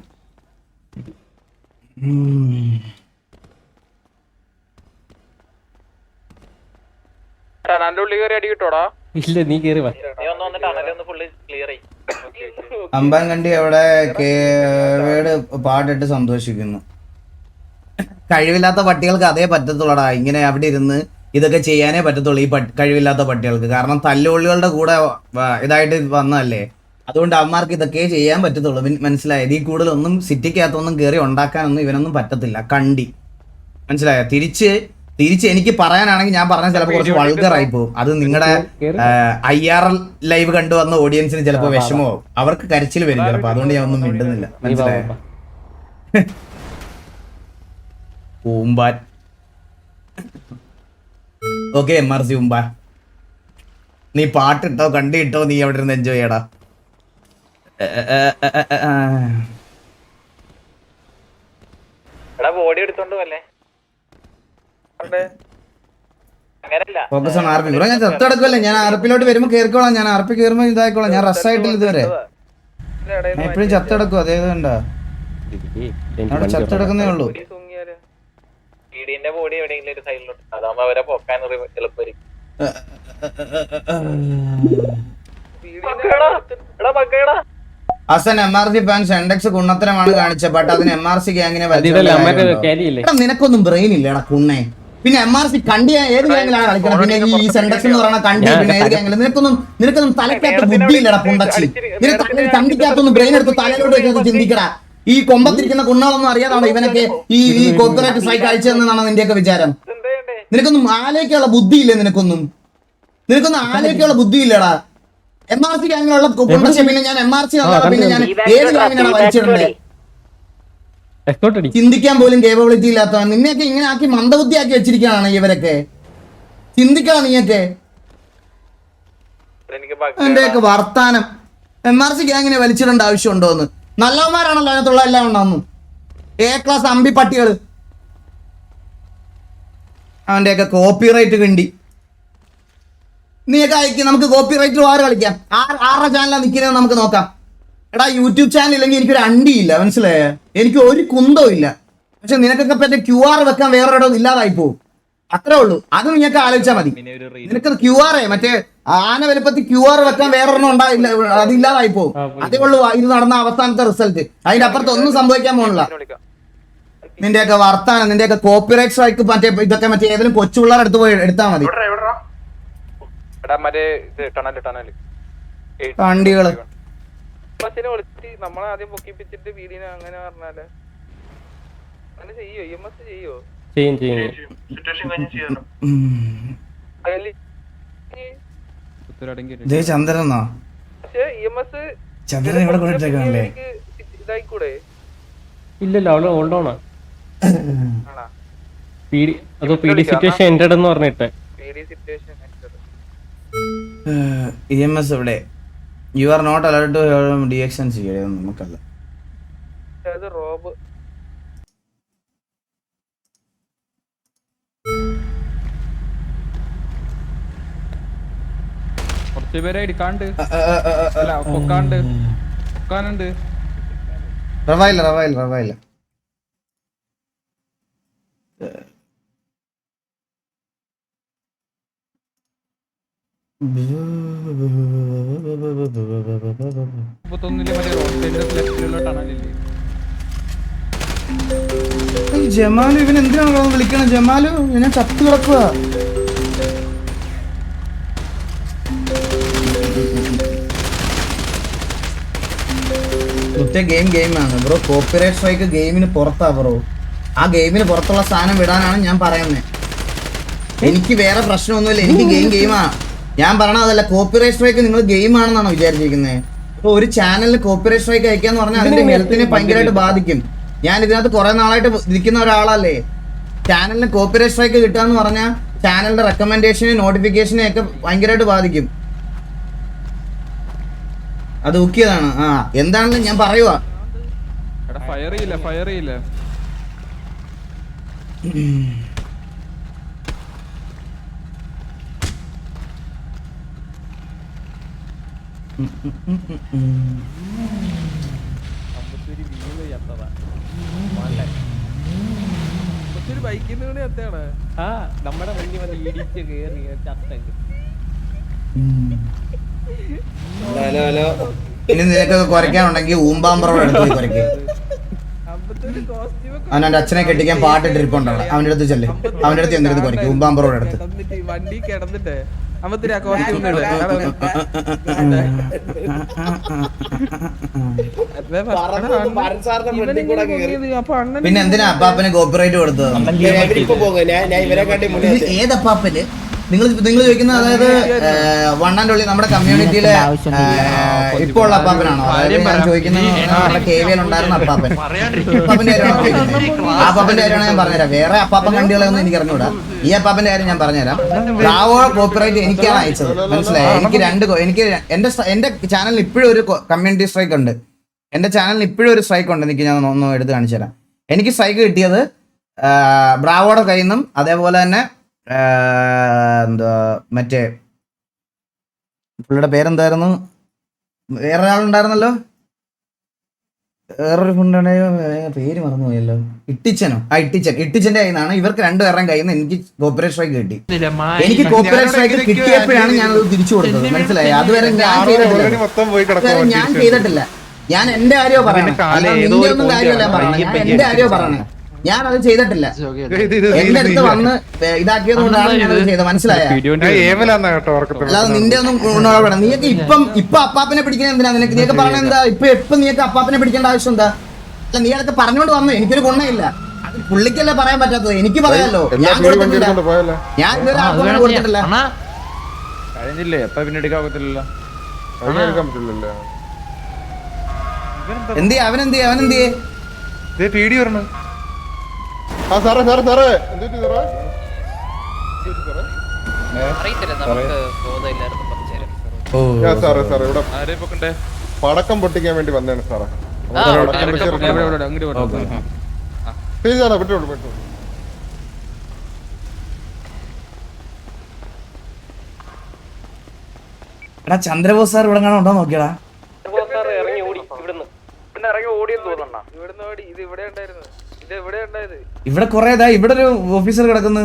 Speaker 6: ഇല്ല നീ കേറി വാ.
Speaker 2: അമ്പാൻ കണ്ടി അവിടെ കേവേട് പാട്ടിട്ട് സന്തോഷിക്കുന്നു. കഴിവില്ലാത്ത പട്ടികൾക്ക് അതേ പറ്റത്തുള്ളടാ. ഇങ്ങനെ അവിടെ ഇരുന്ന് ഇതൊക്കെ ചെയ്യാനേ പറ്റത്തുള്ളൂ ഈ കഴിവില്ലാത്ത പട്ടികൾക്ക്. കാരണം തല്ലുകൊള്ളികളുടെ കൂടെ ഇതായിട്ട് വന്നതല്ലേ. അതുകൊണ്ട് അവന്മാർക്ക് ഇതൊക്കെ ചെയ്യാൻ പറ്റത്തുള്ളൂ. മനസ്സിലായത്? ഈ കൂടുതലൊന്നും സിറ്റിക്കകത്തൊന്നും കയറി ഉണ്ടാക്കാനൊന്നും ഇവനൊന്നും പറ്റത്തില്ല. കണ്ടി മനസ്സിലായോ? തിരിച്ച് എനിക്ക് പറയാനാണെങ്കിൽ ഞാൻ പറഞ്ഞ ചിലപ്പോൾ കുറച്ച് വൾഗറായി പോകും. അത് നിങ്ങളുടെ IRL ലൈവ് കണ്ടുവന്ന ഓഡിയൻസിന് ചിലപ്പോൾ വിഷമമാവും. അവർക്ക് കരച്ചിൽ വരും ചിലപ്പോൾ. അതുകൊണ്ട് ഞാൻ ഒന്നും മിണ്ടുന്നില്ല. മനസ്സിലായോ? ഊമ്പാൻ ഓക്കെ. MRC ഉമ്പാൻ, നീ പാട്ടിട്ടോ കണ്ടിട്ടോ, നീ അവിടെ ഇരുന്ന് എൻജോയ് ചെയ്യടാ.
Speaker 3: ബോഡി എടുത്തോണ്ട് പോല്ലേ.
Speaker 2: Focus on RP. ഞാൻ ചത്തെടുക്കല്ലേ. ഞാൻ RPയിലോട്ട് വരുമ്പോ കേറിക്കോളാം. ഞാൻ RP കയറുമ്പോ ഇതായിക്കോളാം. ഞാൻ റഷ് ആയിട്ടില്ല ഇതുവരെ. ഞാൻ എപ്പോഴും ചത്തെടുക്കും. അതേ കണ്ട അവിടെ ചത്തെടുക്കുന്നേ ഉള്ളൂ.
Speaker 3: ബോഡി എവിടെയെങ്കിലും ഒരു സൈഡിലോട്ട്, അതാകുമ്പോ അവരെ പൊക്കാൻ എളുപ്പമായിരിക്കും.
Speaker 2: അസൻ MRC ഫാൻ സെൻഡെക്സ് കുണ്ണത്തരമാണ് കാണിച്ചത്. ബട്ട് അതിന് MRC ഗ്യാങ്ങിനെ
Speaker 6: ക്യാരിയില്ലേ
Speaker 2: നിനക്കൊന്നും ബ്രെയിൻ ഇല്ലടാ കുണ്ണേ. പിന്നെ MRC കണ്ടി ഏത് ഗ്യാങ്ങിലാണ് കളിക്കണം? പിന്നെ ഈ സെൻഡെക്സ് എന്ന് പറയുന്ന കണ്ടി പിന്നെ ഏത് ഗ്യാങ്ങിൽ? നിനക്കൊന്നും തലക്കകത്ത് ബുദ്ധി ഇല്ലടാ കുണ്ടച്ചി. നിനക്ക് തണ്ടിക്കകത്തൊന്നും ബ്രെയിൻ എടുത്ത് തലയിലോട്ട് വെക്കുന്നത് ചിന്തിക്കടാ. ഈ കൊമ്പത്തിരിക്കുന്ന കുണ്ണകളൊന്നും അറിയാതാണോ ഇവനൊക്കെ ഈ കോപ്പറേറ്റ് സ്ട്രൈക്ക് അയച്ചതെന്നാണോ നിന്റെയൊക്കെ വിചാരം? നിനക്കൊന്നും ആലോചിക്കാനുള്ള ബുദ്ധിയില്ലേ? നിനക്കൊന്നും ആലോചിക്കാനുള്ള ബുദ്ധിയില്ലടാ. MRC ഗ്യാങ്ങിലുള്ള കുണ്ടച്ചി പിന്നെ ഞാൻ MRC പിന്നെ ഞാൻ ഏത് ഗ്യാങ്ങിനാണ് വലിച്ചിടണ്ടേ? ചിന്തിക്കാൻ പോലും കേപ്പബിലിറ്റി ഇല്ലാത്തവൻ. നിന്നെയൊക്കെ ഇങ്ങനെ ആക്കി മന്ദബുദ്ധിയാക്കി വെച്ചിരിക്കുകയാണ് ഇവരൊക്കെ. ചിന്തിക്കണം നീയൊക്കെ. എന്റെയൊക്കെ വർത്താനം. MRC ഗ്യാങ്ങിനെ വലിച്ചിടേണ്ട ആവശ്യമുണ്ടോന്ന്? നല്ലവന്മാരാണല്ലോ അതിനകത്തുള്ള എല്ലാം ഉണ്ടാവുന്നു. A ക്ലാസ് അമ്പി പട്ടികള്. അവന്റെയൊക്കെ കോപ്പിറൈറ്റ് കിണ്ടി. നീയൊക്കെ അയക്കി നമുക്ക് കോപ്പിറൈറ്റ് വാറ് കളിക്കാം. ആരുടെ ചാനലാണ് നിൽക്കുന്നത് നമുക്ക് നോക്കാം. എടാ യൂട്യൂബ് ചാനൽ ഇല്ലെങ്കിൽ എനിക്കൊരു അണ്ടിയില്ല, മനസ്സിലായ? എനിക്ക് ഒരു കുന്തവും ഇല്ല. പക്ഷെ നിനക്കൊക്കെ പറ്റിയ QR വെക്കാൻ വേറെ ഇടം ഇല്ലാതായി പോകും. അത്രേ ഉള്ളൂ. അത് നിങ്ങൾക്ക് ആലോചിച്ചാൽ മതി. നിനക്ക് QR മറ്റേ ആന വലുപ്പത്തിൽ QR വെക്കാൻ വേറൊരെണ്ണം ഉണ്ടായില്ല, അതില്ലാതായി പോകും. അതേ ഉള്ളൂ ഇത് നടന്ന അവസാനത്തെ റിസൾട്ട്. അതിന്റെ അപ്പുറത്ത് ഒന്നും സംഭവിക്കാൻ പോണില്ല. നിന്റെയൊക്കെ വർത്താനം, നിന്റെയൊക്കെ കോപ്പിറൈറ്റ് സ്ട്രൈക്ക് മറ്റേ ഇതൊക്കെ മറ്റേ ഏതെങ്കിലും കൊച്ചു പിള്ളേർ എടുത്ത് പോയി എടുത്താൽ മതി. വണ്ടികള്
Speaker 7: നമ്മളെ ആദ്യം പൊക്കിപ്പിച്ചിട്ട് വീടിനെ അങ്ങനെ പറഞ്ഞാല് അങ്ങനെ ചെയ്യോ? EMS ചെയ്യോ?
Speaker 2: ചന്ദ്രനോ? ചന്ദ്രൻ ഇവിടെ കൊണ്ടിട്ടേക്കാണല്ലേ?
Speaker 7: ഇതായിക്കൂടെ?
Speaker 6: ഇല്ലല്ലോ, അവള് ഓൾഡോണാ. PD സിറ്റുവേഷൻ എൻഡഡ് എന്ന് പറഞ്ഞിട്ട്.
Speaker 2: EMS ഇവിടെ you are not allowed to DXN ചെയ്യണം. നമുക്കല്ല
Speaker 7: റോബ് കുറച്ച് പേരെ എടുക്കാണ്ട് പൊക്കാനുണ്ട്.
Speaker 2: റവായില്ല ജമാലു ഇവൻ എന്തിനാണ് വിളിക്കണം? ജമാലു ഞാൻ ചത്തു കിടക്കുക. ഗെയിമാണ് ബ്രോ. കോപ്പിറൈറ്റ് സ്ട്രൈക്ക് ഗെയിമിന് പുറത്താ ബ്രോ. ആ ഗെയിമിന് പുറത്തുള്ള സാധനം വിടാനാണ് ഞാൻ പറയുന്നത്. എനിക്ക് വേറെ പ്രശ്നമൊന്നുമില്ല. എനിക്ക് ഗെയിമാ ഞാൻ പറഞ്ഞത്. അതല്ല, കോപ്പിറൈറ്റ് സ്ട്രൈക്ക് നിങ്ങൾ ഗെയിം ആണെന്നാണോ വിചാരിച്ചിരിക്കുന്നത്? ഇപ്പൊ ഒരു ചാനലിൽ കോപ്പിറൈറ്റ് സ്ട്രൈക്ക് അയക്കാന്ന് പറഞ്ഞാൽ അതിന്റെ ഹെൽത്തിനെ ഭയങ്കരമായിട്ട് ബാധിക്കും. ഞാൻ ഇതിനകത്ത് കുറെ നാളായിട്ട് ഇരിക്കുന്ന ഒരാളല്ലേ. ചാനലിന് കോപ്പിറൈറ്റ് സ്ട്രൈക്ക് കിട്ടാന്ന് പറഞ്ഞാൽ ചാനലിന്റെ റെക്കമെൻഡേഷനെ നോട്ടിഫിക്കേഷനെ ഒക്കെ ഭയങ്കരമായിട്ട് ബാധിക്കും. അത് ഊക്കിയതാണ്. എന്താണെന്ന് ഞാൻ പറയുവാ.
Speaker 7: ഫയർ ചെയ്യില്ല.
Speaker 6: നമ്മുടെ വണ്ടി വന്ന് ഇടിച്ച് കേറി ചത്തങ്ങ്.
Speaker 2: ഇനി നിനക്കൊക്കെ കുറയ്ക്കാനുണ്ടെങ്കിൽ ഊമ്പാമ്പറോട് എടുത്ത് പോയി കുറയ്ക്കുക. അവൻ്റെ അച്ഛനെ കെട്ടിക്കാൻ പാട്ടിട്ടിരിപ്പുണ്ടോ? അവൻ്റെ അടുത്ത് ചെല്ലേ. അവൻ്റെ അടുത്ത് എന്തെടുത്ത് കുറയ്ക്കും? ഊമ്പാമ്പറോട് എടുത്ത്
Speaker 7: വണ്ടി കിടന്നിട്ടേ
Speaker 2: പിന്നെ എന്തിനാ അപ്പാപ്പന് കോപ്പിറൈറ്റ് കൊടുത്തത്? ഏതപ്പാപ്പന്? നിങ്ങൾ ചോദിക്കുന്നത് അതായത് വണ്ണാൻ്റെ നമ്മുടെ കമ്മ്യൂണിറ്റിയിലെ ഇപ്പൊ ഉള്ള അപ്പാപ്പനാണോ? അതായത് ഞാൻ ചോദിക്കുന്നത് നമ്മുടെ KVL ഉണ്ടായിരുന്ന അപ്പാപ്പൻ. അപ്പാപ്പന്റെ കാര്യമാണോ ചോദിക്കുന്നത്? ആ അപ്പാപ്പന്റെ കാര്യമാണ് ഞാൻ പറഞ്ഞുതരാം. വേറെ അപ്പാപ്പൻ കണ്ടികളൊന്നും എനിക്ക് അറിഞ്ഞൂടാ. ഈ അപ്പാപ്പന്റെ കാര്യം ഞാൻ പറഞ്ഞുതരാം. ബ്രാവോ കോപ്പിറൈറ്റ് എനിക്കാണ് അയച്ചത്, മനസ്സിലായി? എനിക്ക് എന്റെ ചാനലിൽ ഇപ്പോഴും ഒരു കമ്മ്യൂണിറ്റി സ്ട്രൈക്ക് ഉണ്ട്. എന്റെ ചാനലിൽ ഇപ്പോഴും ഒരു സ്ട്രൈക്ക് ഉണ്ട്. എനിക്ക് ഞാൻ ഒന്ന് എടുത്ത് കാണിച്ചു തരാം. എനിക്ക് സ്ട്രൈക്ക് കിട്ടിയത് ബ്രാവോയുടെ കയ്യിൽ നിന്നും അതേപോലെ തന്നെ എന്താ മറ്റേ പുള്ളിയുടെ പേരെന്തായിരുന്നു? വേറൊരാളുണ്ടായിരുന്നല്ലോ, വേറൊരു ഫുണ്ടാണ്, പേര് മറന്നുപോയല്ലോ. ഇട്ടിച്ചനോ? ഇട്ടിച്ചന്റെ കയ്യിൽ നിന്നാണ്. ഇവർക്ക് രണ്ടുപേരുടെയും കയ്യിൽ നിന്ന് എനിക്ക് കോപ്പിറൈറ്റ് സ്ട്രൈക്ക് കിട്ടി. എനിക്ക് കോപ്പിറൈറ്റ് സ്ട്രൈക്ക് കിട്ടിയപ്പോഴാണ് ഞാൻ അത് തിരിച്ചു കൊടുത്തത്, മനസ്സിലായി? അതുവരെ ഞാൻ ചെയ്തിട്ടില്ല. ഞാൻ എന്റെ കാര്യമോ പറയണേ,
Speaker 5: അതിന്റെ കാലം
Speaker 2: അല്ലാതെ
Speaker 5: ഏതോ
Speaker 2: നിന്റെ
Speaker 5: ഒരു
Speaker 2: ഒന്നും
Speaker 5: point
Speaker 2: കാര്യമല്ല
Speaker 5: ആണ്.
Speaker 2: പറയണേ, ഞാൻ
Speaker 5: പയ്യെ
Speaker 2: എന്റെ കാര്യമോ പറയണേ. ഞാൻ അത് ചെയ്തിട്ടില്ല. എന്റെ അടുത്ത് വന്ന് ഇതാക്കിയത് കൊണ്ടാണ് ഞാനത് ചെയ്തത്, മനസ്സിലായ?
Speaker 5: ഏവലാന്നാ കേട്ടോ ഓർക്കത്തില്ല.
Speaker 2: അല്ലാതെ നിന്റെ ഒന്നും ഗുണോടെ നീയൊക്കെ ഇപ്പൊ അപ്പാപ്പനെ പിടിക്കുന്നത് എന്തിനാ? നീയൊക്കെ പറഞ്ഞ എന്താ? ഇപ്പൊ നീയൊക്കെ അപ്പാപ്പനെ പിടിക്കേണ്ട ആവശ്യം എന്താ? അല്ല, നീ അതൊക്കെ പറഞ്ഞോണ്ട് വന്നു, എനിക്കൊരു ഗുണമില്ല. അത് പുള്ളിക്കല്ലേ പറയാൻ പറ്റാത്തത്, എനിക്ക് പറയാമല്ലോ. ഞാൻ കൊടുത്തിട്ടില്ല, ഞാൻ ഇതുവരെ ആർക്കും കൊടുത്തിട്ടില്ല.
Speaker 8: കഴിഞ്ഞില്ലേ? അപ്പൊ പിന്നെ എടുക്കാൻ പറ്റില്ലല്ലോ.
Speaker 2: എന്തിയെ അവനെന്തിയെ?
Speaker 5: പേടി വരണം.
Speaker 9: പടക്കം പൊട്ടിക്കാൻ വേണ്ടി വന്നതാണ് സാറേ.
Speaker 2: എടാ ചന്ദ്രബോസ് സാർ ഇവിടെ കാണാൻ ഉണ്ടോ നോക്കിയടാ.
Speaker 7: ഇറങ്ങി ഓടി ഇവിടുന്ന്, പിന്നെ ഇറങ്ങി ഓടിയെന്ന് തോന്നണ്ട. ഇവിടുന്ന് ഓടി, ഇത് ഇവിടെ ഉണ്ടായിരുന്നു, ഇത് ഇവിടെ ഉണ്ടായത്.
Speaker 2: ഇവിടെ കൊറേ ഇവിടെ ഒരു ഓഫീസർ കിടക്കുന്നു.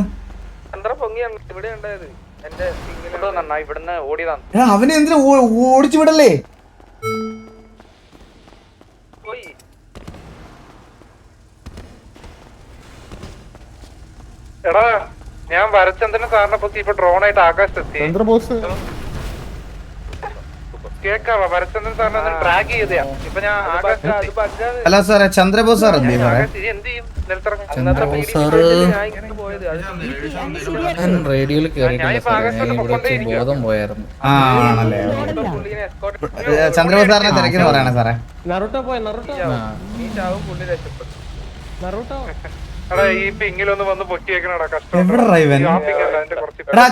Speaker 7: ചന്ദ്ര പൊങ്ങിയാണ് ഇവിടെ ഉണ്ടായത്. എന്റെ ഇവിടുന്ന് ഓടിയതാണ്.
Speaker 2: എടാ അവനെ എന്തിനാ ഓടിച്ചു വിടല്ലേ?
Speaker 7: പോയി എടാ, ഞാൻ വരച്ചന്ദ്രൻ സാറിനെ പറ്റി ഇപ്പൊ ഡ്രോണായിട്ട് ആകാശത്തെത്തി.
Speaker 9: ചന്ദ്രബോസ്
Speaker 7: കേക്കാവാ, വരച്ചന്ദ്രൻ സാറിനെ ട്രാക്ക് ചെയ്തയാ. ഇപ്പൊ ഞാൻ
Speaker 2: അല്ല സാറേ, ചന്ദ്രബോസ് സാർ എന്ത് ചെയ്യും?
Speaker 7: എന്ത് ചെയ്യും?
Speaker 8: റേഡിയോയിൽ ബോധം പോയായിരുന്നു.
Speaker 2: ആണല്ലേ, ചന്ദ്രബോസ് സാറിനെ തിരക്കിന്ന് പറയണേ സാറേ.
Speaker 6: നറുട്ടോ പോയ നറുട്ടോ
Speaker 7: ഈ പിങ്ങിലൊന്ന് വന്ന് പൊക്കി വെക്കണടാ, കഷ്ടം.
Speaker 2: എവിടെ റൈവൻ? എടാ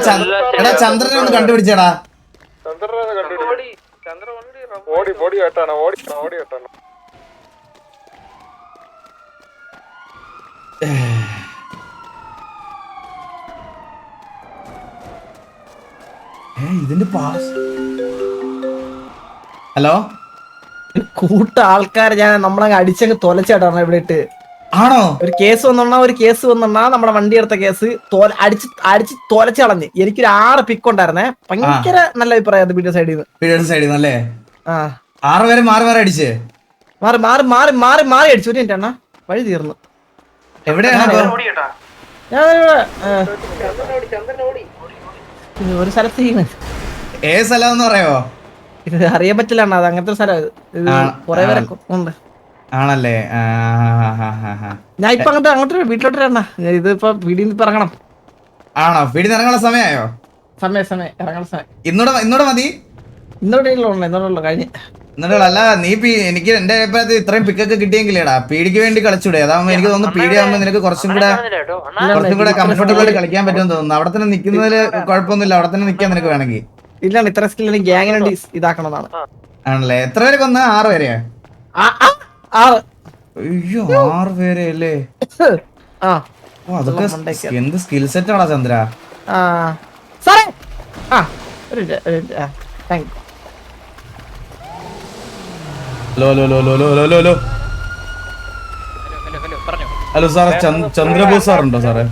Speaker 2: ചന്ദ്രനെ ഒന്ന് കണ്ടുപിടിച്ചേടാ.
Speaker 9: ഓടി ഓടി കേട്ടാണ്, ഓടി കേട്ടാണ്.
Speaker 2: ഇതിന്റെ പാസ്. ഹലോ,
Speaker 10: കൂട്ട ആൾക്കാരെ ഞാൻ നമ്മളങ്ങ് അടിച്ചങ്ങ് തൊലച്ചാട്ടാണ് ഇവിടെ ഇട്ട്.
Speaker 2: ആണോ?
Speaker 10: ഒരു കേസ് വന്നാ നമ്മുടെ വണ്ടി എടുത്ത കേസ് അടിച്ച് തൊലച്ച് കളഞ്ഞ്. എനിക്കൊരു 6 പിക്ക് ഉണ്ടായിരുന്നേ. ഭയങ്കര നല്ല അഭിപ്രായം വീഡിയോ സൈഡിൽ നിന്ന്.
Speaker 2: അല്ലേ?
Speaker 10: ആ
Speaker 2: 6 പേര് മാറി അടിച്ച്
Speaker 10: മാറി അടിച്ചു. ഒരു മിനിറ്റ് അണ്ണാ, വഴി തീർന്നു.
Speaker 2: എവിടെയാണ്
Speaker 10: ഒരു സ്ഥലത്ത്
Speaker 2: ഏത് സ്ഥലം എന്ന് പറയാവോ?
Speaker 10: ഇത് അറിയാൻ പറ്റില്ല അണ്ണാ, അത് അങ്ങനത്തെ സ്ഥലം. കൊറേ പേരൊക്കെ ഉണ്ട്.
Speaker 2: ആണല്ലേ?
Speaker 10: ഞാൻ ഇപ്പൊ അങ്ങോട്ട് വീട്ടിലോട്ട് വരണ. ഇതിപ്പോ വീടിൽ നിന്ന് ഇറങ്ങണം.
Speaker 2: ആണോ? വീടിന് ഇറങ്ങാനുള്ള സമയമായോ?
Speaker 10: സമയം ഇറങ്ങണ സമയം.
Speaker 2: ഇന്നോടെ മതി.
Speaker 10: ഇന്നോടുള്ള കഴിഞ്ഞ്.
Speaker 2: അല്ല നീ എനിക്ക് എന്റെ അഭിപ്രായത്തിൽ ഇത്രയും പിക്കൊക്കെ കിട്ടിയെങ്കിലേടാ പീഡിക്ക് വേണ്ടി കളിച്ചൂടെ? അതാവുമ്പോ എനിക്ക് തോന്നുന്നു പീഡി ആവുമ്പോ നിനക്ക് കുറച്ചും കൂടെ കംഫർട്ടബിൾ ആയിട്ട് കളിക്കാൻ പറ്റുമെന്ന് തോന്നുന്നു. അവിടെ തന്നെ നിൽക്കുന്നതില് കുഴപ്പമൊന്നുമില്ല, അവിടെ തന്നെ നിൽക്കാൻ നിനക്ക് വേണമെങ്കിൽ.
Speaker 10: ഇല്ല, ഇത്ര സ്കിൽ ഗ്യാങ്ങിന് വേണ്ടി ഇതാക്കണതാണ്.
Speaker 2: ആണല്ലേ? എത്ര പേരെ കൊന്ന? 6 പേരെയാ?
Speaker 10: 6.
Speaker 2: അയ്യോ, 6 പേരെ അല്ലേ? അതൊക്കെ എന്ത് സ്കിൽ സെറ്റ് ആണോ ചന്ദ്ര?
Speaker 10: സാറേ
Speaker 2: ഹലോ സാറേ, ചന്ദ്രബോസ് സാറുണ്ടോ സാറേ?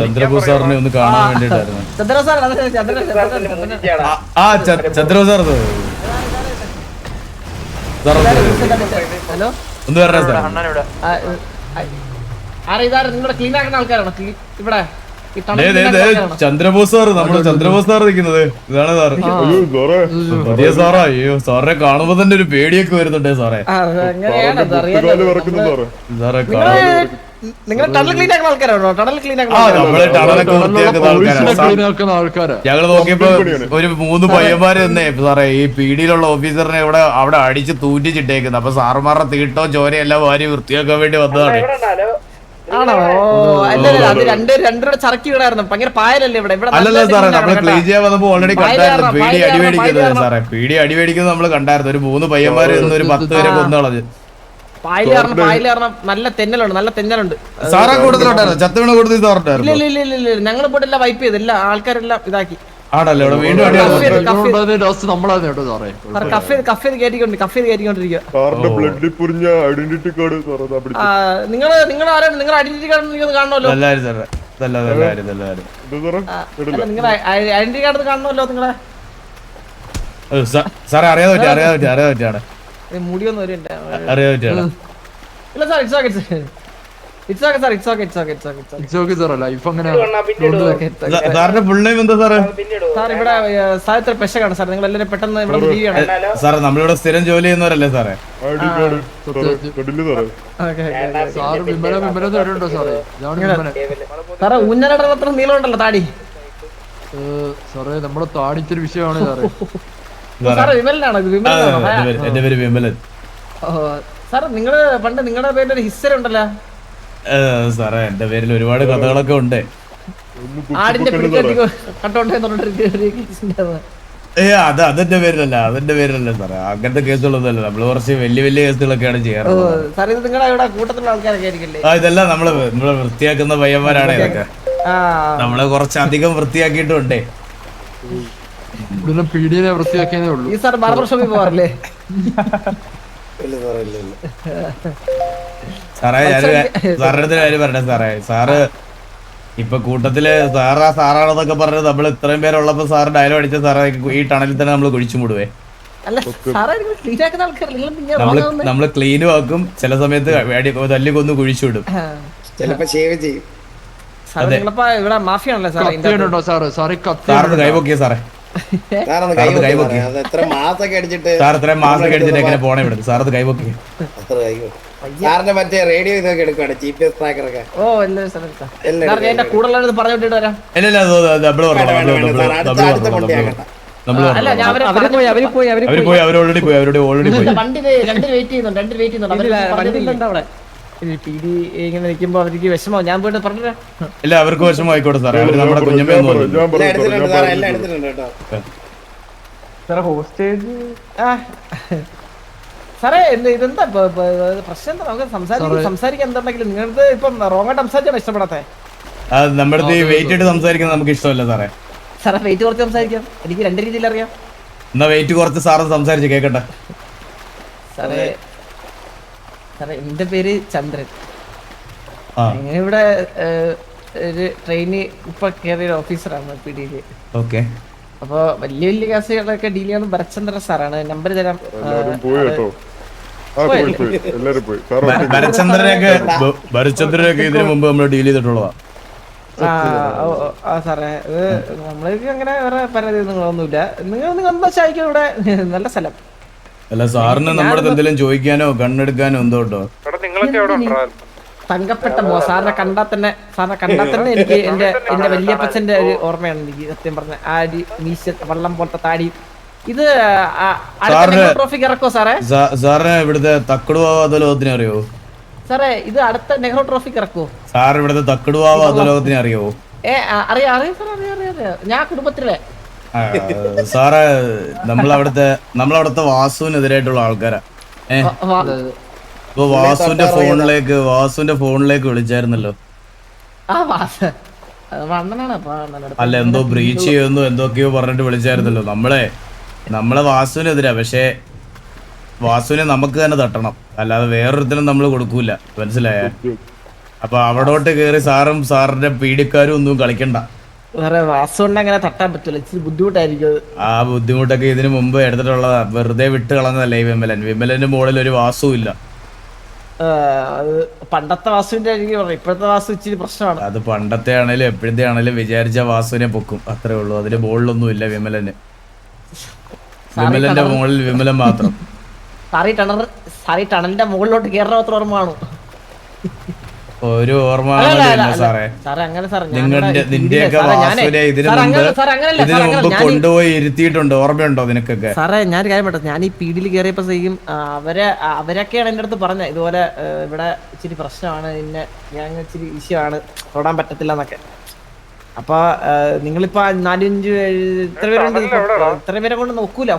Speaker 2: ചന്ദ്രബോസ് സാറിനെ ഒന്ന് കാണാൻ വേണ്ടിട്ടായിരുന്നു. ചന്ദ്രബോസ് സാർ
Speaker 10: ഹലോ,
Speaker 2: ഒന്ന് പറഞ്ഞ സാർ.
Speaker 10: നിങ്ങളുടെ ക്ലീൻ ആക്കുന്ന ആൾക്കാരാണോ ഇവിടെ?
Speaker 2: ചന്ദ്രബോസ് സാറ്, നമ്മുടെ ചന്ദ്രബോസ് സാർ നിൽക്കുന്നത് ഇതാണ് സാറ്. പുതിയ സാറാ? അയ്യോ, സാറിനെ കാണുമ്പോ തന്നെ ഒരു പേടിയൊക്കെ വരുന്നുണ്ടേ സാറേ.
Speaker 10: നിങ്ങൾ ടണൽ ക്ലീൻ ആക്കുന്ന ആൾക്കാരാണോ? ടണൽ ക്ലീൻ
Speaker 2: നമ്മള് ടണലൊക്കെ വൃത്തിയാക്കുന്ന ആൾക്കാരാ. ഞങ്ങള് നോക്കിയപ്പോ ഒരു 3 പയ്യന്മാര് തന്നെ സാറേ ഈ പീഡിയിലുള്ള ഓഫീസറിനെ അവിടെ അടിച്ച് തൂറ്റിച്ചിട്ടേക്കുന്നത്. അപ്പൊ സാറുമാരുടെ തീട്ടോ ചോരയെല്ലാം വാരി വൃത്തിയാക്കാൻ വേണ്ടി വന്നതാണ്.
Speaker 10: ആണോ? അല്ല, അത് രണ്ടുപേരുടെ ചറക്കി വിടായിരുന്നു. ഭയങ്കര പായലല്ലേ ഇവിടെ?
Speaker 2: അല്ലല്ല സാറേ, നമ്മള് ക്ലീൻ ചെയ്യാൻ വന്നപ്പോ ഓൾറെഡി കണ്ടായിരുന്നു പീഡി അടിമേടിക്കുന്നത് സാറേ. പീഡി അടിമേടിക്കുന്നത് നമ്മള് കണ്ടായിരുന്നു. ഒരു 3 പയ്യന്മാര് ഒരു 10 പേരെ കൊന്നുകളഞ്ഞ്.
Speaker 10: പായല് നല്ല തെന്നലുണ്ട്.
Speaker 2: സാറാ കൂടുതലുണ്ടായിരുന്നു, ചത്തുവീണ കൂടുതൽ സാറുണ്ടായിരുന്നു.
Speaker 10: ഇല്ല, ഞങ്ങൾ പോയിട്ടെല്ലാം വൈപ്പ് ചെയ്ത് എല്ലാ ആൾക്കാരെല്ലാം ഇതാക്കി.
Speaker 2: ആണല്ലേ? ഇവിടെ വീണ്ടും
Speaker 10: കഫ് ചെയ്ത് കയറ്റിക്കൊണ്ടിരിക്കുക. നിങ്ങൾ ആരാണ്? നിങ്ങളുടെ ഐഡന്റിറ്റി കാർഡ് നിങ്ങൾക്ക് കാണണമല്ലോ. നിങ്ങളുടെ ഐഡന്റിറ്റി കാർഡ് കാണണമല്ലോ. നിങ്ങളെ
Speaker 2: സാറേ അറിയാതെ പറ്റിയാണ്
Speaker 10: മുടിയൊന്നും ഒരു
Speaker 2: അറിയാതെ പറ്റിയാണ്.
Speaker 10: ഇല്ല sir it's okay it's okay sir it's okay
Speaker 4: it's okay sir life അങ്ങനെ
Speaker 2: സാറിന്റെ ഫുൾ നെയിം എന്താ സാറേ?
Speaker 10: സാർ ഇവിടെ സാഹിത്യ പെശകാണ് സാർ നിങ്ങൾ എല്ലാവരും പെട്ടെന്ന് ഇവിടെ ലീവാണ്.
Speaker 2: സാറേ നമ്മളിവിടെ സ്ഥിരം ജോലി ചെയ്യുന്നവരല്ലേ സാറേ?
Speaker 4: സാറ് വിമല തരുന്നുണ്ടോ സാറേ? ഇതാണ് വിമല.
Speaker 10: സാറേ ഊഞ്ഞാലയുടെ അത്ര നീളം ഉണ്ടല്ലോ താടി.
Speaker 4: സാറേ നമ്മുടെ താടിച്ചൊരു വിഷയമാണ് സാറേ.
Speaker 10: സാറേ വിമലനാണോ ഇത്? വിമലനാണോ?
Speaker 2: എന്റെ പേര് വിമലൻ.
Speaker 10: സാർ നിങ്ങള് പണ്ട് നിങ്ങളുടെ പേരിൽ ഒരു ഹിസ്റ്ററി ഉണ്ടല്ലോ.
Speaker 2: സാറേ എന്റെ പേരിൽ ഒരുപാട് കഥകളൊക്കെ ഉണ്ട്.
Speaker 10: ആടിന്റെ കട്ടോണ്ടേ
Speaker 2: അതെന്റെ പേരിലല്ല സാറേ. അങ്ങനത്തെ കേസുകളൊന്നുമല്ല. നമ്മള് കുറച്ച് വലിയ കേസുകളൊക്കെയാണ് ചെയ്യാറ്.
Speaker 10: സാർ ഇത് നിങ്ങളുടെ ഇവിടെ കൂട്ടത്തിലുള്ള ആൾക്കാരൊക്കെ ആയിരിക്കില്ലേ?
Speaker 2: ഇതെല്ലാം നമ്മള് വൃത്തിയാക്കുന്ന പയ്യന്മാരാണ് ഇതൊക്കെ. നമ്മള് കുറച്ചധികം വൃത്തിയാക്കിയിട്ടുണ്ടേ.
Speaker 4: പീഡിയനെ വൃത്തിയാക്കിയതേ ഉള്ളൂ.
Speaker 10: ഈ സാർ ബാർബർ ഷോപ്പിൽ പോവാറില്ലേ?
Speaker 2: സാറേ സാറിന്റെ കാര്യം പറയട്ടെ സാറേ. സാറ് ഇപ്പൊ കൂട്ടത്തില് സാറാണെന്നൊക്കെ പറഞ്ഞ് നമ്മൾ ഇത്രയും പേരുള്ളപ്പോ സാറ് ഡയലോഗ് അടിച്ച സാറേ ഈ ടണലിൽ തന്നെ നമ്മൾ കുഴിച്ചു മൂടുവേ.
Speaker 10: അല്ല സാറേ നിങ്ങൾ ക്ലീൻ ആക്കുന്ന ആൾക്കാരല്ലേ?
Speaker 2: നമ്മള് ക്ലീനും ആക്കും. ചില സമയത്ത് തല്ലി കൊന്ന് കുഴിച്ചു വിടും.
Speaker 7: ചിലപ്പോ ഷേവ് ചെയ്യും.
Speaker 10: നിങ്ങളിപ്പോ ഇവിടെ മാഫിയാണല്ലേ സാറേ?
Speaker 2: സാറിന് കൈപൊക്കിയ സാറേ.
Speaker 7: എത്ര മാസൊക്കെ അടിച്ചിട്ട്
Speaker 2: സാർ ഇത്രയും മാസമൊക്കെ അടിച്ചിട്ട് എങ്ങനെ പോണേ ഇവിടെ? സാറത് കൈപൊക്കി.
Speaker 7: സാറിന്റെ മറ്റേ റേഡിയോ ഇതൊക്കെ എടുക്കുവാണ് GPS ട്രാക്കർ ഒക്കെ.
Speaker 10: ഓ എന്റെ കൂടെ പറഞ്ഞോട്ടിട്ട് വരാം.
Speaker 2: ഇല്ല അവര് ഓൾറെഡി പോയി.
Speaker 10: വണ്ടി രണ്ടിന് വെയിറ്റ് ചെയ്യുന്നുണ്ട്. അവിടെ ഇങ്ങനെ നിൽക്കുമ്പോ അവർക്ക് വിഷമോ? ഞാൻ പോയിട്ട് പറഞ്ഞുതരാ.
Speaker 2: ഇല്ല അവർക്ക് വിഷമം ആയിക്കോട്ടെ സാറേ. അവര് നമ്മുടെ കുഞ്ഞമ്മയൊന്നും
Speaker 10: സാറേ ഇതെന്താ പ്രശ്നം? എന്താ നമുക്ക് സംസാരിക്കാൻ എന്തുണ്ടെങ്കിലും നിങ്ങൾക്ക് ഇപ്പം റോങ് ആയിട്ട് സംസാരിച്ചാണ് ഇഷ്ടപ്പെടാത്തെ?
Speaker 2: നമ്മുടെ അടുത്ത് വെയിറ്റ് ഇട്ട് സംസാരിക്കുന്നത് നമുക്ക് ഇഷ്ടമല്ല സാറേ.
Speaker 10: സാറേ വെയിറ്റ് കുറച്ച് സംസാരിക്കാം. എനിക്ക് രണ്ട് രീതിയിൽ അറിയാം.
Speaker 2: എന്നാ വെയിറ്റ് കുറച്ച് സാറ് സംസാരിച്ച് കേക്കട്ടെ.
Speaker 10: സാറേ എന്റെ പേര് ചന്ദ്രൻ. ഇവിടെ ഒരു ട്രെയിനിൽ ഇപ്പൊ കയറിയ ഓഫീസറാണ് പിടിയില്.
Speaker 2: ഓക്കെ.
Speaker 10: അപ്പൊ വലിയ കേസുകളൊക്കെ ഡീൽ ചെയ്യുന്ന ഭരചന്ദ്രൻ സാറാണ്. നമ്പർ തരാം.
Speaker 2: ഭരചന്ദ്രനൊക്കെ ഇതിനു മുമ്പ് നമ്മൾ ഡീൽ ചെയ്തിട്ടുള്ളതാ.
Speaker 10: സാറേ നമ്മൾക്ക് അങ്ങനെ വേറെ പരാതി ഒന്നുമില്ല. നിങ്ങൾ എന്താ ചോദിക്കും? ഇവിടെ നല്ല സ്ഥലം.
Speaker 2: അല്ല സാറിന് നമ്മുടെ എന്തെങ്കിലും ചോദിക്കാനോ കണ്ണെടുക്കാനോ എന്തോ ഉണ്ടോ?
Speaker 10: തങ്കപ്പെട്ട സാറിനെ കണ്ടാൽ തന്നെ എനിക്ക് എന്റെ വല്യപ്പച്ചന്റെ ഒരു ഓർമ്മയാണ് എനിക്ക് സത്യം പറഞ്ഞ. ആടി മീശ വള്ളം പോലത്തെ താടി. ഇത് ട്രോഫിക്ക് ഇറക്കോ സാറേ?
Speaker 2: സാറിന് ഇവിടുത്തെ തക്കടുവാവ അധോലോകത്തിനെ അറിയോ?
Speaker 10: സാറേ ഇത് അടുത്ത നെഹ്റു ട്രോഫിക്ക് ഇറക്കോ?
Speaker 2: സാർ ഇവിടുത്തെ തക്കടുവാവ അധോലോകത്തിനെ അറിയോ?
Speaker 10: അറിയാം ഞാൻ കുടുംബത്തിലെ.
Speaker 2: സാറ് നമ്മളവിടുത്തെ വാസുവിനെതിരായിട്ടുള്ള ആൾക്കാരാ. ഇപ്പൊ വാസുവിന്റെ ഫോണിലേക്ക് വിളിച്ചായിരുന്നല്ലോ. അല്ല എന്തോ ബ്രീച്ച് ചെയ്യുന്നു എന്തൊക്കെയോ പറഞ്ഞിട്ട് വിളിച്ചായിരുന്നല്ലോ. നമ്മളെ വാസുവിനെതിരാ. പക്ഷെ വാസുവിനെ നമുക്ക് തന്നെ തട്ടണം, അല്ലാതെ വേറൊരുത്തിനും നമ്മൾ കൊടുക്കൂല. മനസ്സിലായ? അപ്പൊ അവിടോട്ട് കേറി സാറും സാറിന്റെ പീഡിക്കാരും ഒന്നും കളിക്കണ്ട.
Speaker 10: അങ്ങനെ തട്ടാൻ പറ്റില്ല. ഇച്ചിരി ബുദ്ധിമുട്ടായിരിക്കും.
Speaker 2: ആ ബുദ്ധിമുട്ടൊക്കെ ഇതിനു മുമ്പ് എടുത്തിട്ടുള്ളതാ. വെറുതെ വിട്ട് കളഞ്ഞതല്ലേ ഈ വിമലന്റെ മുകളിൽ ഒരു വാസുവും ഇല്ല.
Speaker 10: പണ്ടത്തെ വാസുവിന്റെ ഇപ്പോഴത്തെ വാസു ഇച്ചിരി പ്രശ്നമാണ്.
Speaker 2: അത് പണ്ടത്തെ ആണേലും എപ്പോഴത്തെ ആണേലും വിചാരിച്ച വാസുവിനെ പൊക്കും, അത്രേ ഉള്ളൂ. അതിന്റെ മുകളിലൊന്നും ഇല്ല വിമലന്റെ മുകളിൽ വിമലൻ മാത്രം.
Speaker 10: ടണലിന്റെ മുകളിലോട്ട് കയറുന്ന മാത്രം ഓർമ്മ കാണും.
Speaker 2: ഒരു ഓർമ്മ സാറേ. നിന്റെയൊക്കെ വാസുവിനെ ഇതിനു മുമ്പ് കൊണ്ടുപോയി ഇരുത്തിയിട്ടുണ്ട്, ഓർമ്മയുണ്ടോ നിനക്കൊക്കെ?
Speaker 10: സാറേ ഞാൻ കാര്യം പെട്ടെന്ന് ഞാൻ ഈ പീഡിയിൽ കയറിയപ്പോ അവരൊക്കെയാണ് എന്റെ അടുത്ത് പറഞ്ഞത് ഇതുപോലെ ഇവിടെ ഇച്ചിരി പ്രശ്നമാണ്, ഇന്ന ഞാൻ ഇച്ചിരി ഇഷ്യൂ ആണ്, തൊടാൻ പറ്റത്തില്ല എന്നൊക്കെ. അപ്പൊ നിങ്ങളിപ്പോ 4-5 ഇത്ര പേരെ കൊണ്ട് ഒക്കൂല.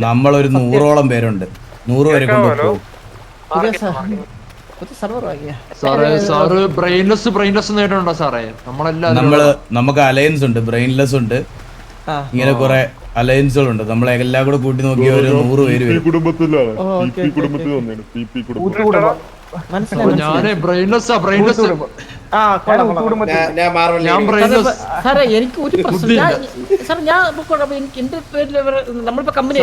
Speaker 2: നമ്മളൊരു 100ഓളം പേരുണ്ട്. 100 പേരെ കൊണ്ട് നമുക്ക് അലയൻസ് ഉണ്ട്, ബ്രെയിൻലെസ് ഉണ്ട്, ഇങ്ങനെ കുറെ അലയൻസുകളുണ്ട്. നമ്മളെല്ലാം കൂടെ കൂട്ടി നോക്കിയ ഒരു 100 പേര് വരും.
Speaker 10: മനസ്സിലായി
Speaker 4: ഞാനേ ബ്രെയിൻലെസ്സാ ബ്രെയിൻലെസ്
Speaker 10: ആ കൊള്ളാം കൊള്ളാം
Speaker 4: ഞാൻ ബ്രെയിൻലെസ്
Speaker 10: സാറേ എനിക്ക് ഒരു പ്രശ്നം സാർ ഞാൻ എനിക്ക് എന്റെ പേരിൽ നമ്മളിപ്പോ കമ്പനി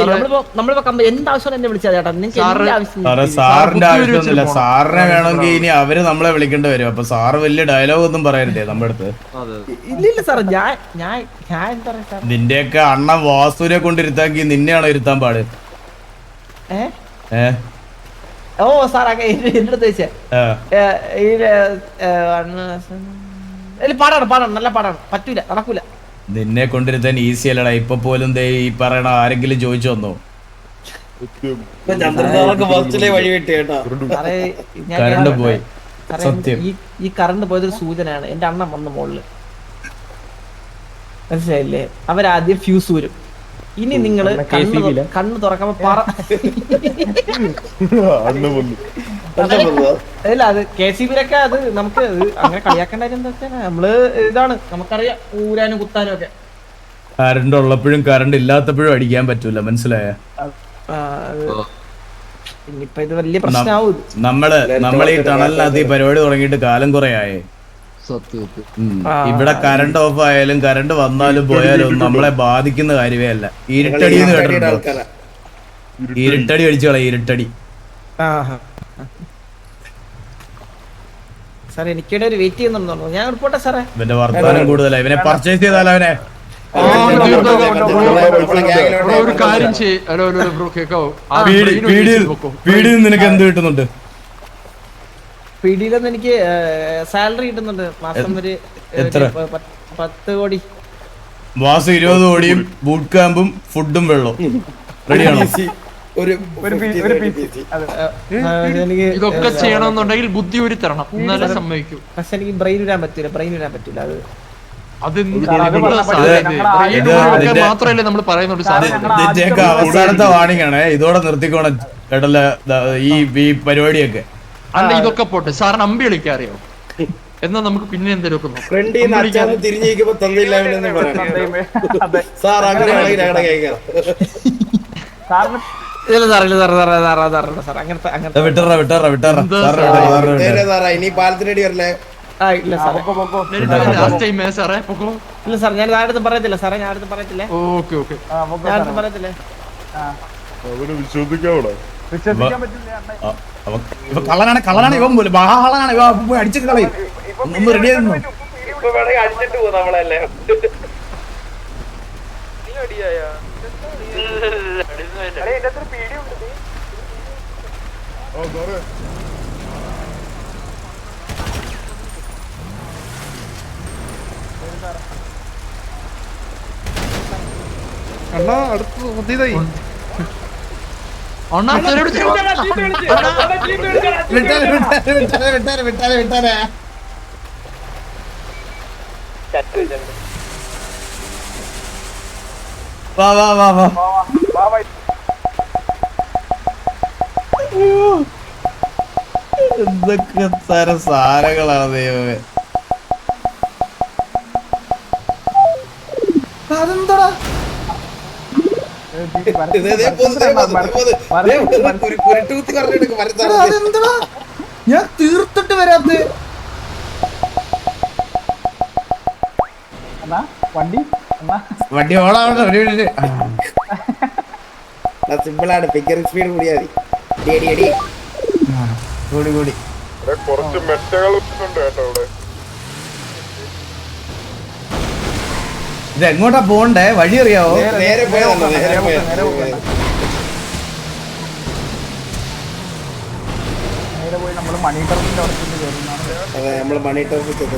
Speaker 10: നമ്മളിപ്പോ കമ്പനി എന്താവശ്യം എന്നെ വിളിച്ചാൽ ചേട്ടാ നിങ്ങൾക്ക് എന്റെ ആവശ്യം
Speaker 2: സാറേ സാറിന്റെ ആവശ്യമൊന്നുമില്ല. സാറിനെ വേണമെങ്കിൽ ഇനി അവര് നമ്മളെ വിളിക്കേണ്ടി വരും. അപ്പൊ സാറ് വലിയ ഡയലോഗ് ഒന്നും പറയരുതേ നമ്മുടെ അടുത്ത്.
Speaker 10: ഇല്ലില്ല സാറേ ഞാൻ എന്താ പറയാ സാർ
Speaker 2: നിന്റെയൊക്കെ അണ്ണൻ വാസുവിനെ കൊണ്ടിരുത്താക്കി നിന്നെയാണോ ഇരുത്താൻ പാട്?
Speaker 10: ഓ സാർ എന്റെ അടുത്ത് വെച്ചേ പാടാണ് നല്ല പാടാണ് പറ്റൂല നടക്കൂല.
Speaker 2: നിന്നെ കൊണ്ടിരുത്താൻ ഈസി അല്ലടാ. ഇപ്പൊ പോലും ദേ ഈ പറയണ ആരെങ്കിലും ചോദിച്ചു വന്നോ? കറണ്ട് പോയി. സത്യം
Speaker 10: ഈ കറണ്ട് പോയതൊരു സൂചനയാണ്. എന്റെ അണ്ണൻ വന്ന മുകളില് മനസ്സിലായില്ലേ? അവരാദ്യം ഫ്യൂസ് വരും. ഇനി നിങ്ങള് കണ്ണ് തുറക്കുമ്പോ അല്ല അത് KCB-ലൊക്കെ അത് നമുക്ക് അങ്ങനെ കളിയാക്കേണ്ട എന്താ വെച്ചാൽ നമ്മള് ഇതാണ് നമുക്കറിയാം ഊരാനും കുത്താനും ഒക്കെ.
Speaker 2: കറണ്ട് ഉള്ളപ്പോഴും കറണ്ട് ഇല്ലാത്തപ്പോഴും അടിക്കാൻ പറ്റൂല. മനസ്സിലായ?
Speaker 10: ഇനിയിപ്പൊ ഇത് വലിയ പ്രശ്നമാവും.
Speaker 2: നമ്മള് ഈ ടണലിനകത്ത് ഈ പരിപാടി തുടങ്ങിയിട്ട് കാലം കുറെ ആയേ. ഇവിടെ കറണ്ട് ഓഫ് ആയാലും കറണ്ട് വന്നാലും പോയാലും നമ്മളെ ബാധിക്കുന്ന കാര്യമേ അല്ല. ഇരുട്ടടി എന്ന് കേട്ടിട്ടുണ്ടോ? ഇരുട്ടടി അടിച്ചോളാം. ഇരുട്ടടി.
Speaker 10: സാറേ എനിക്കിടെ ഒരു വെയിറ്റ് ചെയ്യുന്നുണ്ടോ? ഞാൻ റിപ്പോർട്ടാ സാറേ.
Speaker 2: ഇവന്റെ വർത്തമാനം കൂടുതലാ. ഇവനെ പർച്ചേസ് ചെയ്താലോ അവനെ?
Speaker 4: ഒരു കാര്യം
Speaker 2: പീഡിയിൽ നിനക്ക് എന്ത് കിട്ടുന്നുണ്ട്?
Speaker 10: പീഡിയിലൊന്നും എനിക്ക് സാലറി കിട്ടുന്നുണ്ട് മാസം ഒരു
Speaker 2: എത്ര?
Speaker 10: 10 കോടി.
Speaker 2: മാസം 20 കോടിയും ബൂട്ട് ക്യാമ്പും ഫുഡും വെള്ളവും റെഡിയാണോ?
Speaker 4: ഇതൊക്കെ ചെയ്യണമെന്നുണ്ടെങ്കിൽ ബുദ്ധി ഒരു തരണം എന്നാലേ സമ്മതിക്കൂ.
Speaker 10: പക്ഷെ എനിക്ക് ബ്രെയിൻ ഇടാൻ പറ്റൂല.
Speaker 4: മാത്രല്ലേ നമ്മൾ പറയുന്നുള്ളൂ.
Speaker 2: അവസാനത്തെ വാണിംഗ് ആണ്. ഇതോടെ നിർത്തിക്കോണം കേട്ടല്ല ഈ പരിപാടിയൊക്കെ.
Speaker 4: അല്ല ഇതൊക്കെ പോട്ടെ. സാറിന് അമ്പി കളിക്കാൻ അറിയോ? എന്നാ നമുക്ക് പിന്നെ എന്തെങ്കിലും
Speaker 10: ഇനി പാലത്തിനടി വരല്ലേ? ഇല്ല സാർ ഞാൻ ആരുടെ പറയത്തില്ല സാറേ. ഞാൻ അടുത്ത് പറയത്തില്ലേ? പറയത്തില്ലേ?
Speaker 2: കള്ളനാണ് ഇവൻ പോലും ബാളാണ്. ഇവ അടിച്ചിട്ട് കളയും. ഒന്ന് റെഡി ആയിരുന്നു.
Speaker 7: അടിച്ചിട്ട് പോകും നമ്മളല്ലേ.
Speaker 5: അണ്ണാ അടുത്ത് പുതിയതായി
Speaker 2: എന്തൊക്കെ തരം സാരങ്ങളാണ് ദൈവമേ. അതെന്താടാ ഞാൻ തീർത്തിട്ട് വരാത്ത വണ്ടി ഓളാവട്ടെ.
Speaker 10: സിമ്പിളാണ്. ഫിഗറിംഗ് സ്പീഡ് കൂടിയാ മതി. കൂടി
Speaker 9: കുറച്ച് മെറ്റകൾ ഉണ്ട് കേട്ടോ ഇവിടെ.
Speaker 2: ഇത് എങ്ങോട്ടാ പോണ്ടേ? വഴി അറിയാവോ?
Speaker 10: നേരെ പോയാ
Speaker 1: നമ്മള് മണി ടർമിന്റെ അവിടെ കയറുന്നതാണ്.
Speaker 10: അതെ നമ്മള് മണി ടർമിൽ ചെന്ന്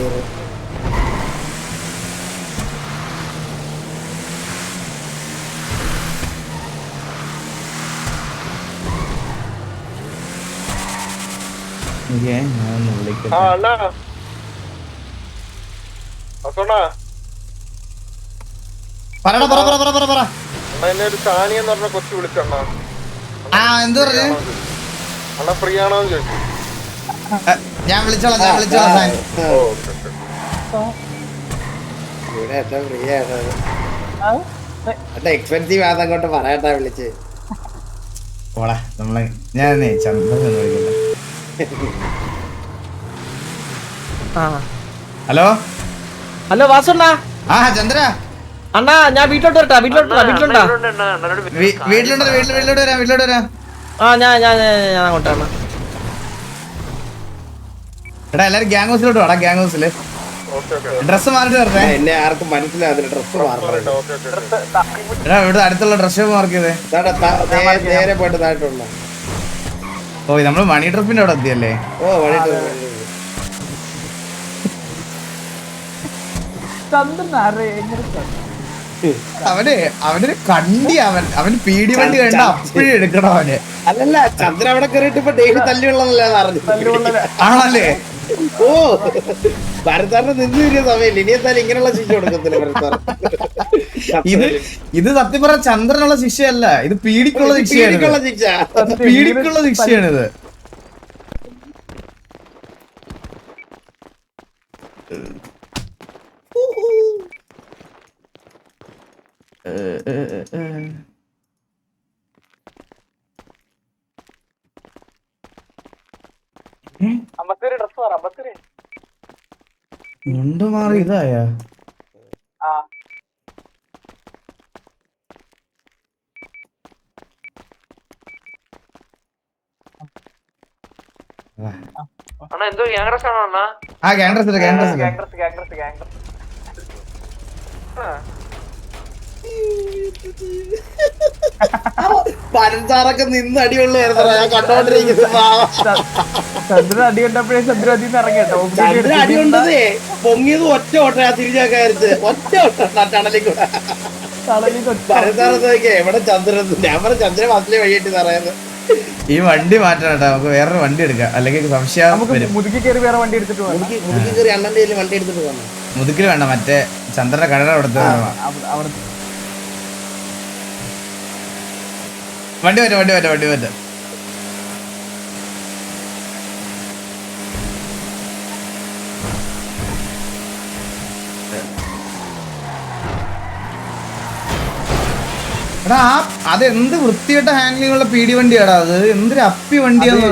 Speaker 9: എന്നെ ഒരു സാനി എന്ന് പറഞ്ഞ കൊച്ചു വിളിച്ചണ്ണ. അണ്ണ ഫ്രീ ആണോന്ന് ചോദിച്ചു.
Speaker 2: ഞാൻ വിളിച്ചോളാം.
Speaker 10: എക്സ്പെൻസീവ് ആണെന്ന് അങ്ങോട്ട് പറയട്ടാ വിളിച്ച്.
Speaker 2: പോടാ നമ്മളെ. ഞാനേ ചന്ദ്രൻ വിളിക്കട്ടെ. ഹലോ
Speaker 10: ഹലോ വാസുണ്ണാ.
Speaker 2: ആ ചന്ദ്ര
Speaker 10: അണ്ണാ ഞാൻ വീട്ടിലോട്ട് വരട്ടാ. വീട്ടിലോട്ടാ
Speaker 2: വീട്ടിലോട്ട് വരാം.
Speaker 10: ആ ഞാൻ അങ്ങോട്ടാണ്.
Speaker 2: എടാ എല്ലാരും ഗ്യാങ് ഹൗസിലോട്ട് വാടാ. ഗ്യാങ് ഹൗസില് ഡ്രസ് മാറിട്ട് വരട്ടെ.
Speaker 11: എന്നെ ആർക്കും മനസ്സിലാകുന്നില്ല. ഡ്രസ് മാറണം.
Speaker 2: എടാ ഇവിടെ അടുത്തുള്ള ഡ്രസ് ഷോപ്പ് മാർക്ക് ചെയ്തേ.
Speaker 11: നേരെ പോയിട്ട് താഴെയുള്ള.
Speaker 2: ഓ നമ്മള് മണി ട്രിപ്പിന്റെ അവിടെ എത്തിയല്ലേ?
Speaker 11: ഓ വഴി
Speaker 2: അവന് കണ്ടി അവന് പീടി വണ്ടി കണ്ട അപ്പഴേ എടുക്കണം അവന്.
Speaker 11: അല്ലല്ല ചന്ദ്ര അവിടെ കയറിയിട്ട് ഇപ്പൊ ഡെയിലി തല്ലിയുള്ളതല്ലേ അറിഞ്ഞു.
Speaker 2: ആണല്ലേ?
Speaker 11: ഓ ഭരതാറിന് നിന്ന് തിരിയ സമയമില്ല. ഇനി എന്തായാലും ഇങ്ങനെയുള്ള ശിക്ഷ കൊടുക്കത്തില്ല ഭരതാർ.
Speaker 2: ഇത് സത്യം പറഞ്ഞ ചന്ദ്രനുള്ള ശിക്ഷയല്ല, ഇത് പീഡിക്കുള്ള ശിക്ഷയാണ്. പീഡിക്കുള്ള ശിക്ഷയാണിത്. മുണ്ട് മാറി ഇതായ
Speaker 7: എന്തോ ഗ്യാങ്റസ് ആണോ അണ്ണാ?
Speaker 2: ആ ഗ്യാങ്റസ്
Speaker 11: ഭരതാറൊക്കെ നിന്ന് അടിയുള്ളായിരുന്നു ഞാൻ കണ്ടോണ്ടിരിക്കുന്നത്.
Speaker 1: ചന്ദ്രൻ അടി കണ്ടപ്പോഴേ ചന്ദ്രൻ അതിൽ നിന്ന് ഇറങ്ങിട്ടോ.
Speaker 11: ചന്ദ്ര അടിയുണ്ടതേ പൊങ്ങിയത് ഒറ്റ ഓട്ടയാ തിരിഞ്ഞാക്കാരുത്. ഒറ്റ ഓട്ട ടണലിൽ കൂടെ. ഭരതാറൊക്കെ എവിടെ ചന്ദ്രൻ? ഞാൻ പറഞ്ഞ ചന്ദ്രൻ ബസ്സിലെ വഴിയിട്ട് പറയുന്നത്.
Speaker 2: ഈ വണ്ടി മാറ്റണം കേട്ടോ, നമുക്ക് വേറൊരു വണ്ടി എടുക്കാം, അല്ലെങ്കിൽ സംശയം വരും.
Speaker 1: മുതുക്കി കയറി വേറെ വണ്ടി എടുത്തിട്ട്
Speaker 11: മുതുക്കി കയറി അണ്ണന്റെ കയ്യിൽ വണ്ടി എടുത്തിട്ട് പോകണം.
Speaker 2: മുതുക്കിൽ വേണ്ട, മറ്റേ ചന്ദ്രന്റെ കടയുടെ അവിടുത്തെ വണ്ടി പറ്റും. എടാ അതെന്ത് വൃത്തികെട്ട ഹാൻഡിലുള്ള പീടി വണ്ടിയാടാ അത്. എന്തൊരു അപ്പി വണ്ടിയാണ്.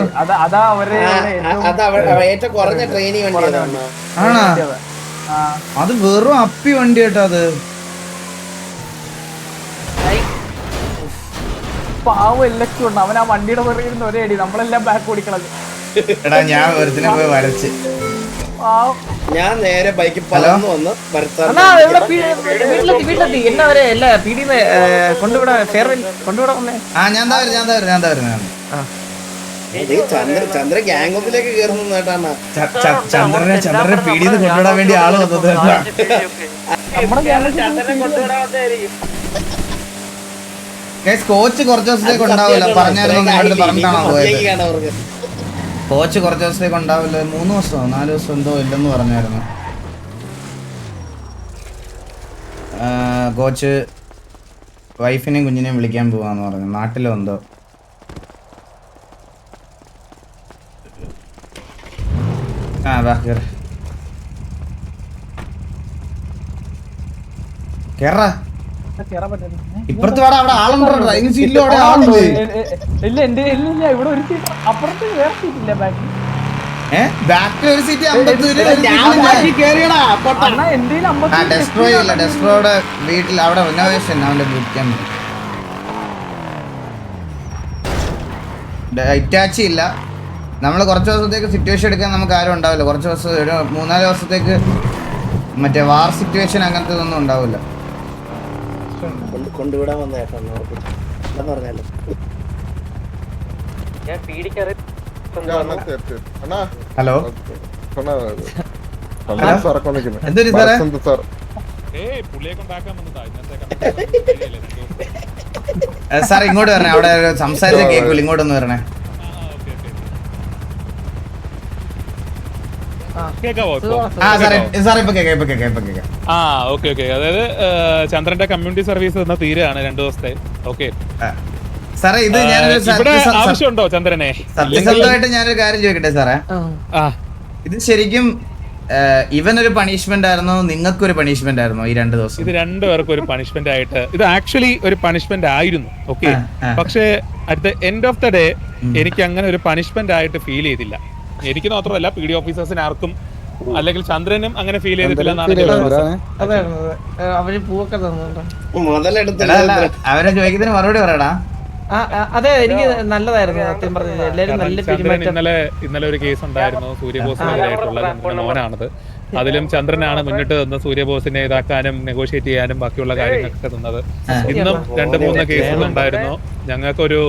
Speaker 11: ഏറ്റവും കുറഞ്ഞ ട്രെയിനിങ് വണ്ടിയാണ്.
Speaker 2: ആണാ? അത് വെറും അപ്പി വണ്ടി കേട്ടോ അത്.
Speaker 1: പാവം എല്ലാം ഉണ്ട്. അവൻ ആ വണ്ടിയുടെ പുറകെ ഇരുന്ന് ഒരേ അടി, നമ്മളെല്ലാം ബാക്ക് ഓടിക്കളഞ്ഞു.
Speaker 2: എടാ ഞാൻ ഒരുത്തിനെ പോയി വരച്ച്.
Speaker 11: ഞാൻ നേരെ ബൈക്കിൽ പറന്നു വന്ന്
Speaker 10: വീട്ടിലെത്തി. എന്നവരെ എല്ലാ പീടിന്ന് കൊണ്ടുവിടാ ഫെയർവെൽ കൊണ്ടുവിടാ വന്നേ.
Speaker 2: ആ ഞാൻ
Speaker 11: ചന്ദ്ര ഗ്യാങ്സിലേക്ക് കയറുന്നു കേട്ടാണ്.
Speaker 2: ചന്ദ്രനെ പീടിന്ന് കൊണ്ടുവിടാൻ വേണ്ടി ആള് വന്നത്. കോച്ച് കുറച്ച് ദിവസത്തേക്ക് ഉണ്ടാവില്ല പറഞ്ഞായിരുന്നു. പറഞ്ഞിട്ടാണോ പോയത്? കോച്ച് കുറച്ച് ദിവസത്തേക്ക് ഉണ്ടാവില്ല. 3 ദിവസമോ 4 ദിവസം എന്തോ ഇല്ലെന്ന് പറഞ്ഞായിരുന്നു കോച്ച്. വൈഫിനെയും കുഞ്ഞിനെയും വിളിക്കാൻ പോവാന്ന് പറഞ്ഞു. നാട്ടിലോ എന്തോ. കേറാ ഇപ്പുറത്ത് വേടാ. അവിടെ ആളുണ്ടോ? ഡ്രൈവിംഗ് സീറ്റിലും അവിടെ ആളുണ്ട്.
Speaker 1: ഇല്ല ഇവിടെ ഒരു സീറ്റ് അപ്പുറത്ത് വേറെ സീറ്റില്ല.
Speaker 2: ബാക്കിൽ ഒരു സീറ്റ്. ഡെസ്ട്രോയുടെ വീട്ടിൽ അവിടെ റിനോവേഷൻ അവന്റെ വിൽക്കാൻ. ഇറ്റാച്ചി ഇല്ല. നമ്മൾ കുറച്ച് ദിവസത്തേക്ക് സിറ്റുവേഷൻ എടുക്കാൻ നമുക്ക് ആരും ഉണ്ടാവില്ല. കുറച്ച് ദിവസം ഒരു 3-4 ദിവസത്തേക്ക് മറ്റേ വാർ സിറ്റുവേഷൻ അങ്ങനത്തെ ഒന്നും ഉണ്ടാവില്ല.
Speaker 11: കൊണ്ടുവിടാൻ വന്ന പറഞ്ഞാലോ.
Speaker 2: ഹലോ എന്തൊരു സാർ ഇങ്ങോട്ട് വരണേ. അവിടെ സംസാരിച്ച കേൾക്കൂല. ഇങ്ങോട്ടൊന്ന് വരണേ.
Speaker 3: അതായത് ചന്ദ്രന്റെ കമ്മ്യൂണിറ്റി സർവീസ് എന്ന തീരാണ് 2 ദിവസത്തെ. ഓക്കെ
Speaker 2: സാറേ, ഇത്
Speaker 3: ആവശ്യമുണ്ടോ ചന്ദ്രനെ?
Speaker 2: സത്യസന്ധമായിട്ട് ഞാനൊരു കാര്യം ചോദിക്കട്ടെ സാറേ. ഇത് ശരിക്കും ഇവനൊരു പണിഷ്മെന്റ് ആയിരുന്നോ നിങ്ങൾക്കൊരു പണിഷ്മെന്റ് ആയിരുന്നോ ഈ 2 ദിവസം?
Speaker 3: ഇത് 2 പേർക്കും ഒരു പണിഷ്മെന്റ് ആയിട്ട്, ഇത് ആക്ച്വലി ഒരു പണിഷ്മെന്റ് ആയിരുന്നു. ഓക്കെ, പക്ഷേ at the end of the day എനിക്ക് അങ്ങനെ ഒരു പണിഷ്മെന്റ് ആയിട്ട് ഫീൽ ചെയ്തില്ല. എനിക്ക് മാത്രമല്ല PD ഓഫീസേഴ്സിന് ആർക്കും അല്ലെങ്കിൽ ചന്ദ്രനും അങ്ങനെ ഫീൽ ചെയ്തിട്ടില്ല എന്നാണ് എന്റെ വിശ്വാസം.
Speaker 10: അതെ അവര് പൂവൊക്കെ തന്നുണ്ടോ
Speaker 2: അവരെ ചോദിക്കുന്നതിന് മറുപടി പറയടാ.
Speaker 10: അതെ എനിക്ക് നല്ലതായിരുന്നു സത്യം പറഞ്ഞത്. എല്ലാരും നല്ല
Speaker 3: ചന്ദ്രൻ ഇന്നലെ ഒരു കേസ് ഉണ്ടായിരുന്നു സൂര്യബോസിനെതിരായിട്ടുള്ള ചന്ദ്രന്റെ മോനാണത്. അതിലും ചന്ദ്രനാണ് മുന്നിട്ട് നിന്ന് സൂര്യബോസിനെ ഇതാക്കാനും നെഗോഷിയേറ്റ് ചെയ്യാനും ബാക്കിയുള്ള കാര്യങ്ങളൊക്കെ നിന്നത്. ഇന്നും 2-3 കേസുകൾ ഉണ്ടായിരുന്നു. ഞങ്ങൾക്കൊരു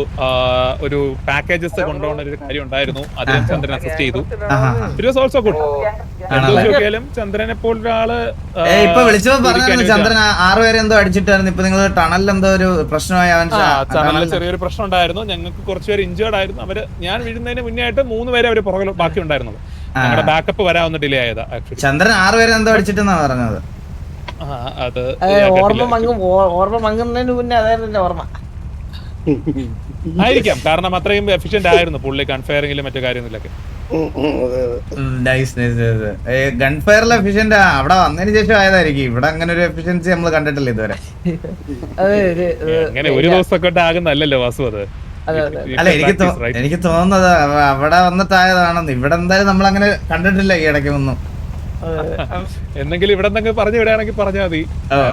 Speaker 3: ഒരു പാക്കേജസ് കൊണ്ടുപോകുന്ന ഒരു കാര്യം ഉണ്ടായിരുന്നു. അതിലും ചന്ദ്രൻ അസിസ്റ്റ് ചെയ്തു. It was also good. ചന്ദ്രനെ പോലെ ഒരാള്
Speaker 2: ഇപ്പൊ വിളിച്ചപ്പോ പറഞ്ഞു ചന്ദ്രൻ 6 പേരെ എന്തോ അടിച്ചിട്ടായിരുന്നു. ഇപ്പൊ നിങ്ങൾ ടണലിൽ എന്തോ ഒരു പ്രശ്നമായി.
Speaker 3: ടണലിൽ ചെറിയൊരു പ്രശ്നം ഉണ്ടായിരുന്നു. ഞങ്ങൾക്ക് കുറച്ചുപേര് ഇഞ്ചേർഡ് ആയിരുന്നു. ഞാൻ വീഴുന്നതിന് മുന്നേ ആയിട്ട് 3 പേരെ അവര് പുറകിൽ ബാക്കി ഉണ്ടായിരുന്നത്. ഞങ്ങളുടെ ബാക്കപ്പ് വരാവുന്ന ഡിലേ ആയതാ. ആക്ച്വലി ചന്ദ്രൻ
Speaker 2: 6 പേരെ എന്തോ അടിച്ചിട്ടെന്നാ പറഞ്ഞത്.
Speaker 3: അത്
Speaker 10: ഓർമ്മ മങ്ങുന്നതിന് മുന്നേ അതായിരുന്നു ഓർമ്മ
Speaker 3: ആയിരിക്കാം. കാരണം അത്രയും എഫിഷ്യന്റ് ആയിരുന്നു പുള്ളി കൺഫയറിംഗിലും മറ്റു കാര്യങ്ങളിലൊക്കെ.
Speaker 2: ഗൺഫയറിൽ എഫിഷ്യന്റ് അവിടെ വന്നതിന് ശേഷം ആയതായിരിക്കും. ഇവിടെ അങ്ങനെ ഒരു എഫിഷ്യൻസി നമ്മൾ കണ്ടിട്ടില്ല ഇതുവരെ.
Speaker 3: അങ്ങനെ ഒരു ദിവസമൊക്കെ ആകുന്നല്ലോ വാസു. അത്
Speaker 2: അല്ല എനിക്ക് തോന്നുന്നത് അവിടെ വന്നിട്ടായതാണെന്ന്. ഇവിടെ എന്തായാലും നമ്മൾ അങ്ങനെ കണ്ടിട്ടില്ല ഈ ഇടയ്ക്ക് ഒന്നും.
Speaker 3: എന്തെങ്കിലും ഇവിടെ എന്തെങ്കിലും പറഞ്ഞു വിടുകയാണെങ്കിൽ പറഞ്ഞാൽ മതി.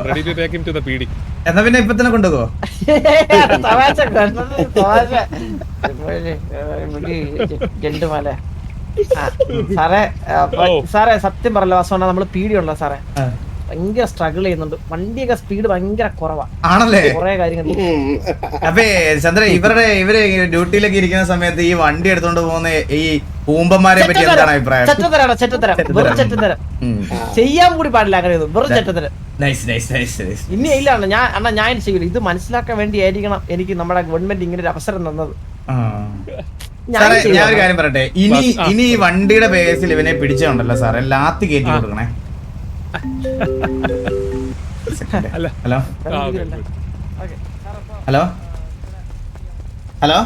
Speaker 3: Ready to take him to the PD.
Speaker 2: എന്നാ പിന്നെ ഇപ്പൊ തന്നെ കൊണ്ടുപോ.
Speaker 10: സാറേ സത്യം പറയല്ലോ വാസവണ്ണ, നമ്മള് PD സാറേ ഭയങ്കര സ്ട്രഗിൾ ചെയ്യുന്നുണ്ട്. വണ്ടിയൊക്കെ സ്പീഡ് ഭയങ്കര കുറവാ
Speaker 2: ആണല്ലേ?
Speaker 10: കുറെ കാര്യങ്ങൾ.
Speaker 2: അപ്പൊ ചന്ദ്ര ഇവര് ഡ്യൂട്ടിയിലൊക്കെ ഇരിക്കുന്ന സമയത്ത് ഈ വണ്ടി എടുത്തോണ്ട് പോകുന്ന ഈ പൂമ്പന്മാരെ പറ്റി എന്താണ് അഭിപ്രായം?
Speaker 10: ചെറ്റത്തരം ചെയ്യാൻ കൂടി പാടില്ല അങ്ങനെ വെറും ചെറ്റത്തരം. ഇനി ഇല്ലാണ് ഞാൻ ചെയ്യില്ല. ഇത് മനസ്സിലാക്കാൻ വേണ്ടിയായിരിക്കണം എനിക്ക് നമ്മുടെ ഗവൺമെന്റ് ഇങ്ങനെ ഒരു അവസരം തന്നത്.
Speaker 2: ഞാൻ ഒരു കാര്യം പറയട്ടെ. ഇനി ഈ വണ്ടിയുടെ ബേസിൽ ഇവനെ പിടിച്ചുണ്ടല്ലോ സാറേ ലാത്തി കയറ്റി കൊടുക്കണേ. Hello hello hello hello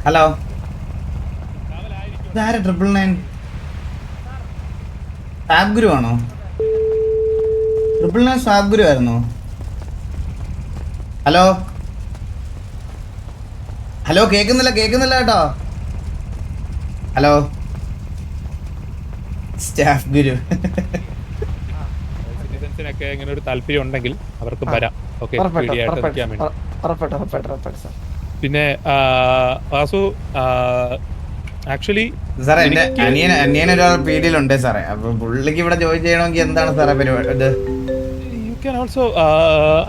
Speaker 2: hello ഇതാരാ? 999 സാബ് ഗുരു ആണോ? 999 സാബ് ഗുരു ആയിരുന്നോ? ഹലോ ഹലോ കേക്കുന്നില്ല കേട്ടോ. ഹലോ സ്റ്റാഫ് ഗുരു.
Speaker 3: സിറ്റിസൻസിനൊക്കെ ഇങ്ങനെ ഒരു താല്പര്യം ഉണ്ടെങ്കിൽ അവർക്ക് വരാം. ഓക്കെ, പിന്നെ വാസു ആക്ച്വലി
Speaker 2: സാറേ എന്റെ അനിയനൊരാൾ പീഡിയിലുണ്ട് സാറേ. അപ്പൊ പുള്ളിക്ക് ഇവിടെ ജോയിൻ ചെയ്യണമെങ്കിൽ എന്താണ് സാറേ പരിപാടി?
Speaker 3: ഓൾസോ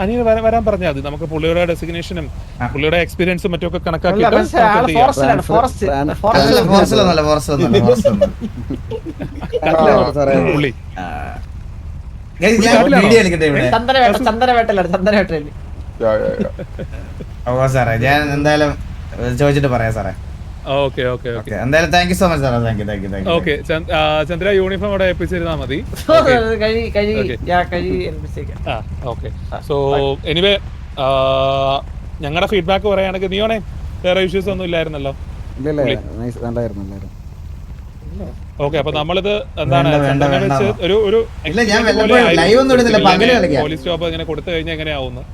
Speaker 3: അനിയന് വരാൻ പറഞ്ഞാൽ മതി. നമുക്ക് പുള്ളിയുടെ ഡെസിഗ്നേഷനും പുള്ളിയുടെ എക്സ്പീരിയൻസും മറ്റൊക്കെ കണക്കാക്കിയിട്ട്
Speaker 2: സാറേ ഞാൻ എന്തായാലും ചോദിച്ചിട്ട് പറയാം സാറേ.
Speaker 3: ഓക്കെ ഓക്കെ ഓക്കെ
Speaker 2: എന്തായാലും താങ്ക് യു സോ മച്ച് സാറേ. Thank you.
Speaker 3: Okay Chandra uniform അവിടെ ഏൽപ്പിച്ചിരുന്നാൽ മതി. ഓക്കെ സോ എനിവേ ഞങ്ങളുടെ ഫീഡ്ബാക്ക് പറയുകയാണെങ്കിൽ നീയോണേ വേറെ ഇഷ്യൂസ് ഒന്നും ഇല്ലായിരുന്നല്ലോ? ഓക്കെ, അപ്പൊ നമ്മളിത് എന്താണ് പോലീസ് സ്റ്റോപ്പ് ഇങ്ങനെ കൊടുത്തു കഴിഞ്ഞാൽ എങ്ങനെയാവുന്നു?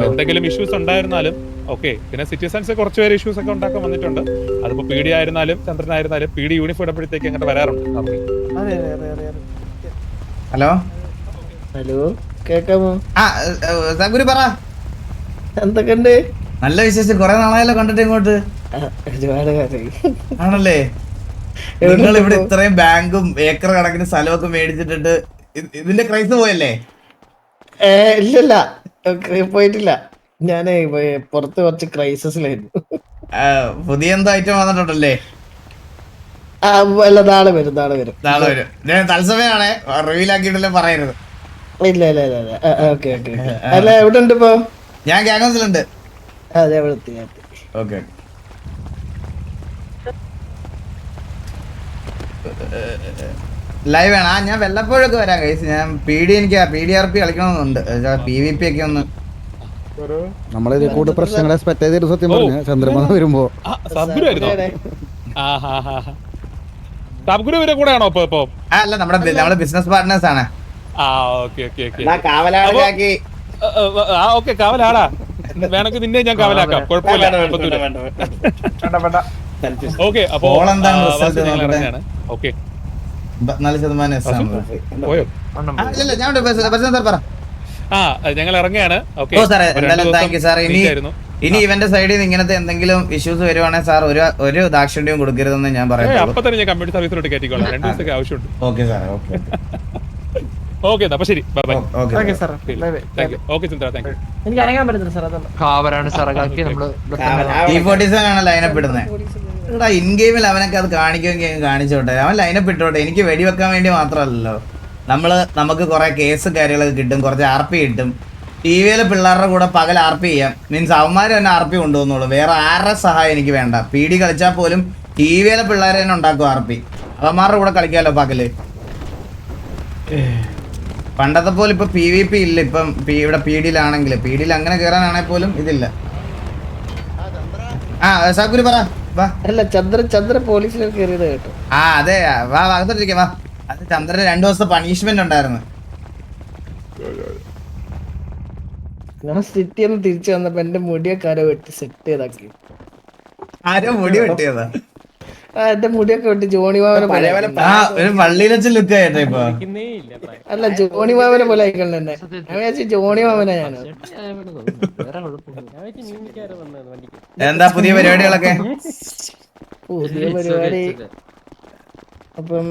Speaker 3: എന്തെങ്കിലും ഇഷ്യൂസ് ഉണ്ടായിരുന്നാലും ഓക്കെ. പിന്നെ സിറ്റിസൺസ് കുറച്ചുപേര് ഇഷ്യൂസ് ഒക്കെ ഉണ്ടാക്കാൻ വന്നിട്ടുണ്ട്. അതിപ്പോ PD ആയിരുന്നാലും ചന്ദ്രനായിരുന്നാലും PD യൂണിഫോം ഇടുമ്പോഴത്തേക്ക് അങ്ങോട്ട് വരാറുണ്ട്.
Speaker 2: ഹലോ
Speaker 10: ഹലോ കേക്കാമോ?
Speaker 2: പറ
Speaker 10: എന്തൊക്കെയുണ്ട്?
Speaker 2: നല്ല വിശേഷം. കുറെ നാളായല്ലോ കണ്ടിട്ട് ഇങ്ങോട്ട്. ആണല്ലേ? നിങ്ങൾ ഇവിടെ ഇത്രയും ബാങ്കും ഏക്കർ കണക്കിന് സ്ഥലമൊക്കെ മേടിച്ചിട്ടിട്ട് ഇതിന്റെ ക്രൈസ് പോയല്ലേ?
Speaker 10: ഇല്ലല്ല പോയിട്ടില്ല. ഞാനേ പുറത്ത് കുറച്ച് ക്രൈസിസിലായിരുന്നു.
Speaker 2: പുതിയ എന്തോ ഐറ്റം വന്നിട്ടുണ്ടല്ലേ?
Speaker 10: നാളെ വരും.
Speaker 2: തത്സമയാണേ റിവീലാക്കിയിട്ടല്ലേ പറയരുത്.
Speaker 10: ഇല്ല ഓക്കെ അല്ല എവിടെ ഉണ്ട് ഇപ്പൊ?
Speaker 2: ഞാൻ ഗ്യാങ് ഹൗസിലുണ്ട്.
Speaker 10: അതെ എവിടെ?
Speaker 2: ഓക്കെ ലൈവ് വേണം. ഞാൻ വല്ലപ്പോഴൊക്കെ വരാം ഗൈസ്. ഞാൻ എനിക്ക് PDRP കളിക്കണമെന്നുണ്ട്. PVP ഒക്കെ ഒന്ന്
Speaker 12: നമ്മളിത് കൂടുതൽ പ്രശ്നങ്ങളെ എക്സ്പെക്ട് ചെയ്തിട്ട് സത്യം പറഞ്ഞ ചന്ദ്രമ വരുമ്പോ
Speaker 2: അല്ല നമ്മുടെ ബിസിനസ് പാർട്ട്നേഴ്സ് ആണ്.
Speaker 3: കാവലാടാ വേണമെങ്കിൽ നിന്നെ ഞാൻ കാവലാക്കാം, കുഴപ്പമില്ല. ഓക്കെ, അപ്പോ
Speaker 2: എന്താണ് റിസൾട്ട്
Speaker 3: ഞങ്ങൾ ഇറങ്ങുകയാണ്. ഓക്കെ,
Speaker 2: 4%
Speaker 3: പോയോ? ആ, ഞങ്ങൾ ഇറങ്ങുകയാണ്. Okay,
Speaker 2: thank you sir. ഇനി ഇവന്റെ സൈഡിൽ നിന്ന് ഇങ്ങനത്തെ എന്തെങ്കിലും ഇഷ്യൂസ് വരുവാണെങ്കിൽ സാർ ഒരു ദാക്ഷിണ്യവും കൊടുക്കരുതെന്ന് ഞാൻ പറയാം.
Speaker 3: അപ്പൊ തന്നെ ഞാൻ കമ്പ്യൂട്ടർ സർവീസിലോട്ട് കയറ്റിക്കോളാം. 2 ദിവസമൊക്കെ ആവശ്യമുണ്ട്.
Speaker 2: Okay sir. ഓക്കെ
Speaker 3: ഓക്കെ, അപ്പൊ ശരി, bye bye.
Speaker 10: Okay sir,
Speaker 3: thank you. Okay Chandra, thank you.
Speaker 10: എനിക്ക് അനങ്ങാൻ പറ്റുന്നില്ല സാർ, അതുകൊണ്ട്
Speaker 4: കാവലാണ് സാറേ നമ്മള്
Speaker 2: T47 ആണ് ലൈനപ്പ് ഇടുന്നത്. എടാ ഇൻ ഗെയിമിൽ അവനൊക്കെ അത് കാണിക്കുമെങ്കിൽ കാണിച്ചോട്ടെ, അവൻ ലൈനപ്പ് ഇട്ടോട്ടെ. എനിക്ക് വെടിവെക്കാൻ വേണ്ടി മാത്രമല്ലല്ലോ. നമുക്ക് കുറെ കേസ് കാര്യങ്ങളൊക്കെ കിട്ടും, കുറച്ച് RP കിട്ടും. TV-യിലെ പിള്ളേരുടെ കൂടെ പകൽ RP ചെയ്യാം. മീൻസ് അവന്മാർ തന്നെ RP കൊണ്ടുപോകുന്നുള്ളൂ. വേറെ ആരുടെ സഹായം എനിക്ക് വേണ്ട. PD കളിച്ചാൽ പോലും TV-യിലെ പിള്ളേർ തന്നെ ഉണ്ടാക്കും RP. അവന്മാരുടെ കൂടെ കളിക്കാമല്ലോ പകല്. പണ്ടത്തെ പോലെ ഇപ്പൊ PVP ഇല്ല. ഇപ്പം ഇവിടെ PD-യിലാണെങ്കിൽ PD-യിൽ അങ്ങനെ കയറാനാണെങ്കിൽ പോലും ഇതില്ല. ആ സാക്കുരി പറ.
Speaker 10: അല്ല, ചന്ദ്രൻ പോലീസിൽ കയറിയത് കേട്ടോ.
Speaker 2: ആ അതെ, വാ അകത്തോട്ടിരിക്കാം, വാ. അത് ചന്ദ്രന് 2 ദിവസത്തെ പണിഷ്മെന്റ് ഉണ്ടായിരുന്നു.
Speaker 10: ഞാൻ സിറ്റിന്ന് തിരിച്ചു വന്നപ്പോ എന്റെ മുടിയൊക്കെ ആരോ വെട്ടി സെറ്റ് ചെയ്താക്കി.
Speaker 2: ആരോ മുടി വെട്ടിയതാ?
Speaker 10: എന്റെ മുടിയൊക്കെ വെട്ടി ജോണി മാമനെ പോലെ.
Speaker 2: ഒരു പള്ളിയിൽ വെച്ച് ലുക്ക് ആയിട്ടോ ഇപ്പൊ.
Speaker 10: അല്ല, ജോണി മാമനെ പോലെ ആയിക്കണ്ട എന്നെ. ഞാൻ വിചാരിച്ചു ജോണി മാമനെ. ഞാൻ
Speaker 2: എന്താ പുതിയ പരിപാടികളൊക്കെ?
Speaker 10: പുതിയ പരിപാടി അപ്പം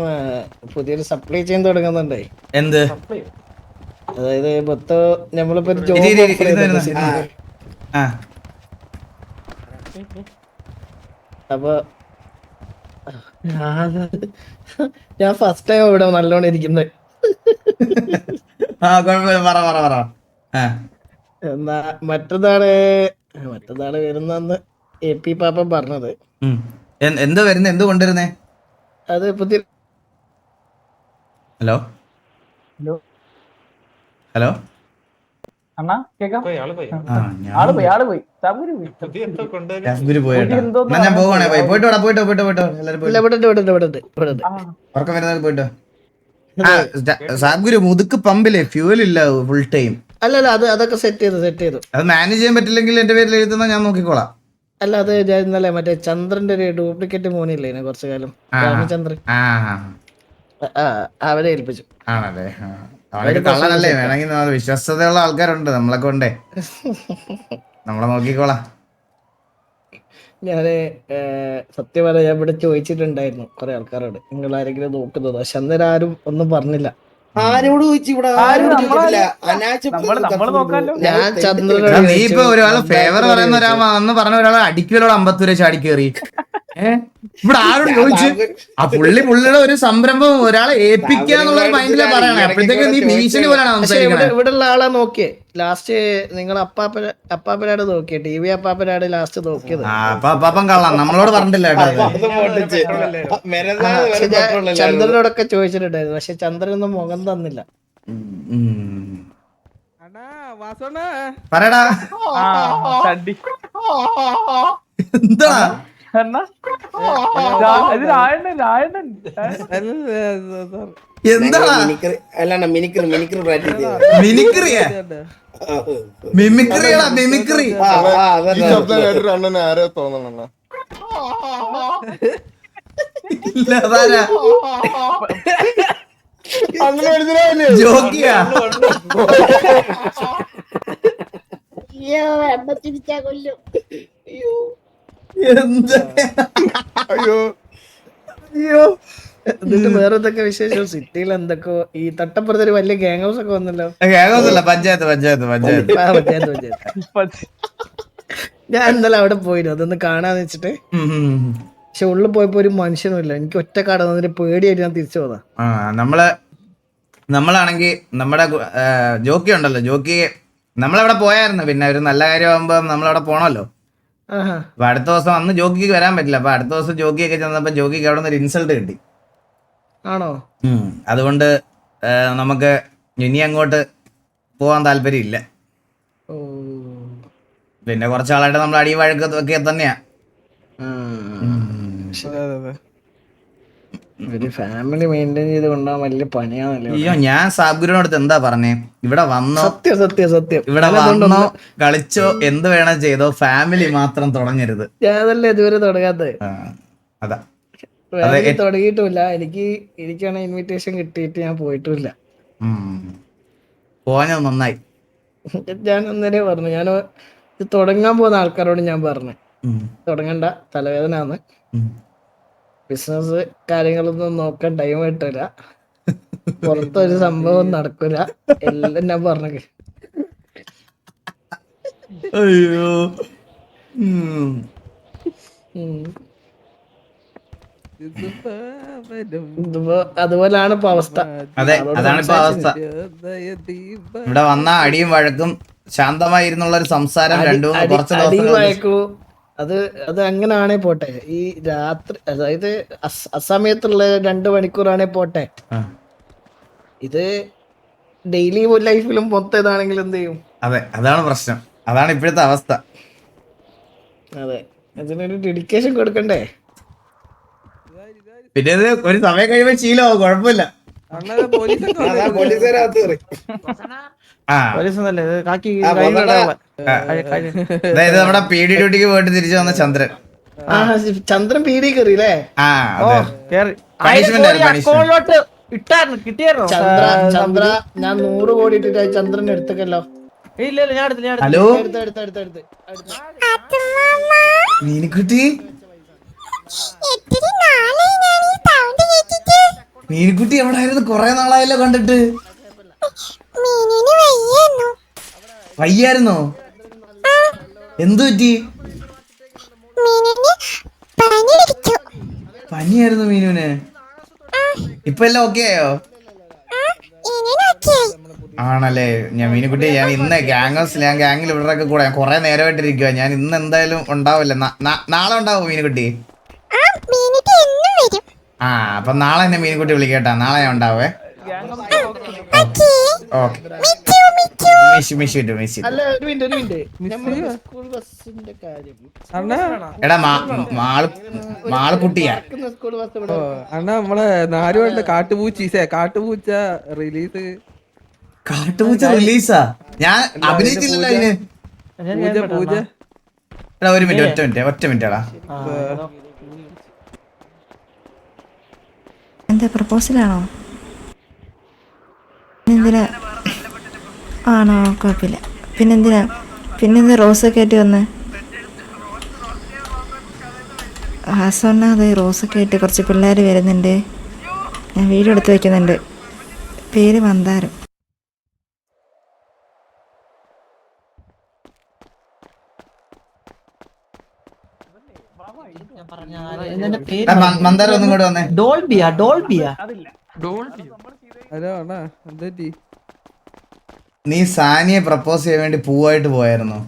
Speaker 10: പുതിയൊരു സപ്ലൈ ചെയിൻ തുടങ്ങുന്നുണ്ടേ.
Speaker 2: എന്ത്?
Speaker 10: അതായത് മൊത്തം നമ്മളിപ്പോ അപ്പൊ ഞാൻ ഫസ്റ്റ് ടൈം ഇവിടെ നല്ലോണം ഇരിക്കുന്നത്. എന്നാ മറ്റന്നാണ് വരുന്നെന്ന് AP പാപ്പൻ പറഞ്ഞത്.
Speaker 2: എന്താ വരുന്നത്? എന്ത് കൊണ്ടുവരുന്നേ?
Speaker 10: അത് പുതിയ
Speaker 2: ഹലോ ഹലോ
Speaker 1: അണ്ണാ കേക്കാം.
Speaker 2: ഞാൻ പോവാണേ. പോയിട്ടോ. സാബ്ഗുരു മുതുക്ക് പമ്പിലെ ഫ്യൂവൽ ഇല്ല ഫുൾ ടൈം.
Speaker 10: അല്ലല്ല, അതൊക്കെ സെറ്റ് ചെയ്തു.
Speaker 2: അത് മാനേജ് ചെയ്യാൻ പറ്റില്ലെങ്കിൽ എന്റെ പേരിൽ എഴുതുന്ന ഞാൻ നോക്കിക്കോളാം.
Speaker 10: അല്ല, അത് ഇന്നലെ മറ്റേ ചന്ദ്രന്റെ ഒരു ഡ്യൂപ്ലിക്കേറ്റ് മോനില്ലേ കുറച്ചു കാലം, രാമചന്ദ്രൻ, അവരെ ഏൽപ്പിച്ചു.
Speaker 2: ആണല്ലേ? അവനൊക്കെ കള്ളനല്ലേ? വേണമെങ്കിൽ വിശ്വസ്തതയുള്ള ആൾക്കാരുണ്ട് നമ്മളെ കൊണ്ടേ. നമ്മളെ നോക്കിക്കോളാം.
Speaker 10: ഞാന് സത്യം പറയാൻ ഞാൻ ഇവിടെ ചോദിച്ചിട്ടുണ്ടായിരുന്നു കുറെ ആൾക്കാരോട്, നിങ്ങൾ ആരെങ്കിലും നോക്കുന്നത്. പക്ഷെ അന്നേരം ആരും ഒന്നും പറഞ്ഞില്ല.
Speaker 11: ആരോട് ചോദിച്ചു? ഇവിടെ
Speaker 10: ഞാൻ ചന്ദ്രനോട്
Speaker 2: നീ ഇപ്പൊ ഒരാള് ഫേവർ പറയുന്ന പറഞ്ഞ ഒരാളെ അടിക്കലോട് 50 രൂപ ചാടി കയറി. ഇവിടെ ആരോട് ചോദിച്ചു? ആ പുള്ളിയുടെ ഒരു സംരംഭം ഒരാളെ ഏൽപ്പിക്കാന്നുള്ള മൈൻഡിലാ പറയണേ. അപ്പോഴത്തേക്ക് നീ ഭീഷണി പോലാണ്.
Speaker 10: ഇവിടെ ഉള്ള ആളെ നോക്കിയേ ലാസ്റ്റ്. നിങ്ങൾ അപ്പാപ്പനാട് നോക്കിയേ, TV അപ്പാപ്പനാട് ലാസ്റ്റ് നോക്കിയത്.
Speaker 2: അപ്പാപ്പൻ കള്ളാം, നമ്മളോട് പറഞ്ഞിട്ടില്ല കേട്ടോ.
Speaker 10: ചന്ദ്രനോടൊക്കെ ചോദിച്ചിട്ടുണ്ടായിരുന്നു, പക്ഷെ ചന്ദ്രനൊന്നും മുഖം തന്നില്ല.
Speaker 2: പറയടാ. എന്താ
Speaker 9: അണ്ണനെ ആരോ തോന്നണ
Speaker 2: ജോക്കിയാ?
Speaker 10: എന്നിട്ട് വേറെ എന്തൊക്കെ വിശേഷം? സിറ്റിയിൽ എന്തൊക്കെ ഈ തട്ടപ്പുറത്ത് ഒരു വലിയ ഗ്യാങ് ഹൗസ് ഒക്കെ വന്നല്ലോ.
Speaker 2: പഞ്ചായത്ത്.
Speaker 10: ഞാൻ ഇന്നലെ അവിടെ പോയിരുന്നു, അതൊന്ന് കാണാന്ന് വെച്ചിട്ട്. പക്ഷെ ഉള്ളിൽ പോയപ്പോ ഒരു മനുഷ്യനുമില്ല. എനിക്ക് ഒറ്റ കടന്നതിന് പേടിയായിട്ട് ഞാൻ തിരിച്ചു പോതാ.
Speaker 2: നമ്മളാണെങ്കിൽ നമ്മുടെ ജോക്കി ഉണ്ടല്ലോ, ജോക്കി നമ്മളവിടെ പോയായിരുന്നു. പിന്നെ ഒരു നല്ല കാര്യമാകുമ്പോ നമ്മളവിടെ പോണല്ലോ. അപ്പൊ അടുത്ത ദിവസം അന്ന് ജോക്കിക്ക് വരാൻ പറ്റില്ല. അപ്പൊ അടുത്ത ദിവസം ജോക്കിയൊക്കെ ചെന്നപ്പോ ജോക്കിക്ക് അവിടെ നിന്ന് ഒരു ഇൻസൾട്ട് കിട്ടി.
Speaker 10: ആണോ?
Speaker 2: അതുകൊണ്ട് നമുക്ക് ഇനി അങ്ങോട്ട് പോവാൻ താല്പര്യമില്ല. പിന്നെ കുറച്ചാളായിട്ട് നമ്മൾ അടി വഴക്കൊക്കെ തന്നെയാ.
Speaker 10: ഒരു ഫാമിലി മെയിൻറ്റെയിൻ ചെയ്ത് കൊണ്ടുപോകാൻ വലിയ പണിയാണല്ലേ.
Speaker 2: അയ്യോ ഞാൻ സാബുരിനോടത്ത് എന്താ പറഞ്ഞേ, ഇവിടെ വന്നോ
Speaker 10: സത്യം സത്യം സത്യം.
Speaker 2: ഇവിടെ വന്നോ കളിച്ചോ എന്ത് വേണം ചെയ്തോ, ഫാമിലി മാത്രം തുടങ്ങരുത്.
Speaker 10: ഞാനല്ലേ ഇതുവരെ തുടങ്ങാത്തത്.
Speaker 2: അതാ
Speaker 10: തുടങ്ങിയിട്ടില്ല. എനിക്കാണ് ഇൻവിറ്റേഷൻ കിട്ടിയിട്ട് ഞാൻ പോയിട്ടുമില്ല.
Speaker 2: പോഞ്ഞത് നന്നായി.
Speaker 10: ഞാൻ അന്നേരെ പറഞ്ഞു, ഞാൻ ഇത് തുടങ്ങാൻ പോകുന്ന ആൾക്കാരോട് ഞാൻ പറഞ്ഞു തുടങ്ങണ്ട, തലവേദനയാണ്, ബിസിനസ് കാര്യങ്ങളൊന്നും നോക്കാൻ ടൈം കിട്ടില്ല, പുറത്തൊരു സംഭവം നടക്കൂല, എല്ലാം ഞാൻ പറഞ്ഞു.
Speaker 2: അയ്യോ
Speaker 10: അതുപോലാണ് ഇപ്പൊ അവസ്ഥ.
Speaker 2: അതെ അതാണ് ഇപ്പൊ അവസ്ഥ. ഇവിടെ വന്ന അടിയും വഴക്കും ശാന്തമായിരുന്നുള്ള ഒരു സംസാരം കുറച്ച് ദിവസം
Speaker 10: അത് അങ്ങനാണേ പോട്ടെ. ഈ രാത്രി അതായത് അസമയത്തുള്ള 2 മണിക്കൂറാണേ പോട്ടെ. ഇത് ഡെയിലി ലൈഫിലും മൊത്തം ഇതാണെങ്കിൽ എന്ത് ചെയ്യും?
Speaker 2: അതെ അതാണ് പ്രശ്നം, അതാണ് ഇപ്പോഴത്തെ അവസ്ഥ.
Speaker 10: അതെ, അതിനൊരു ഡെഡിക്കേഷൻ കൊടുക്കണ്ടേ?
Speaker 2: പിന്നെ ഇത് ഒരു സമയം കഴിയുമ്പോ ശീലമാവും, കുഴപ്പമില്ല. അതായത് നമ്മുടെ പീഡി ഡ്യൂട്ടിക്ക് പോയിട്ട് തിരിച്ചു വന്ന ചന്ദ്രൻ.
Speaker 10: ചന്ദ്രൻ പീഡി കയറിയില്ലേ? ചന്ദ്ര ഞാൻ 100 കോടി ഇട്ടിട്ട് ചന്ദ്രൻ എടുത്തല്ലോ.
Speaker 2: ഹലോ മീനുക്കുട്ടി, മീനുക്കുട്ടി എവിടായിരുന്നു? കൊറേ നാളായല്ലോ കണ്ടിട്ട്. വയ്യായിരുന്നോ? എന്തു പറ്റി? പനിയായിരുന്നു മീനുവിന്. ഇപ്പൊ എല്ലാം ഓക്കെ ആയോ? ആണല്ലേ. ഞാൻ മീനുക്കുട്ടി, ഞാൻ ഇന്ന് ഞാൻ ഗാങ്ങിൽ ഇവരുടെയൊക്കെ കൂടെ കൊറേ നേരമായിട്ടിരിക്കുക. ഞാൻ ഇന്ന് എന്തായാലും ഉണ്ടാവില്ല. നാളെ ഉണ്ടാവോ മീനുക്കുട്ടി? അപ്പൊ നാളെ എന്നെ മീനുക്കുട്ടി വിളിക്കട്ടാ. നാളെ ഞാൻ ഉണ്ടാവേ. എടാ മാളുക്കുട്ടിയാ.
Speaker 7: അണ്ണാ നമ്മളെ 4 വേണ്ട കാട്ടുപൂച്ച
Speaker 2: റിലീസാ. ഞാൻ അഭിനയിച്ചില്ലല്ലോ അതിന്. എടാ ഒരു മിനിറ്റ്, ഒറ്റ മിനിറ്റ് എടാ.
Speaker 13: എന്താ പ്രപ്പോസലാണോ? എന്തിനാ? ആണോ, കുഴപ്പമില്ല. പിന്നെന്താ റോസൊക്കെ ആയിട്ട് വന്ന്? ഹാസോണ്ണ, അത് റോസൊക്കെ ആയിട്ട് കുറച്ച് പിള്ളേർ വരുന്നുണ്ട്. ഞാൻ വീഡിയോ എടുത്ത് വയ്ക്കുന്നുണ്ട്. പേര് മന്ദാരം.
Speaker 2: മന്ദാരം ഒന്നും കൂടെ വന്നേ.
Speaker 7: ഹലോ അണ്ണാ, എന്താ?
Speaker 2: നീ സാനിയെ പ്രപ്പോസ് ചെയ്യാൻ വേണ്ടി പൂവായിട്ട് പോയായിരുന്നോ?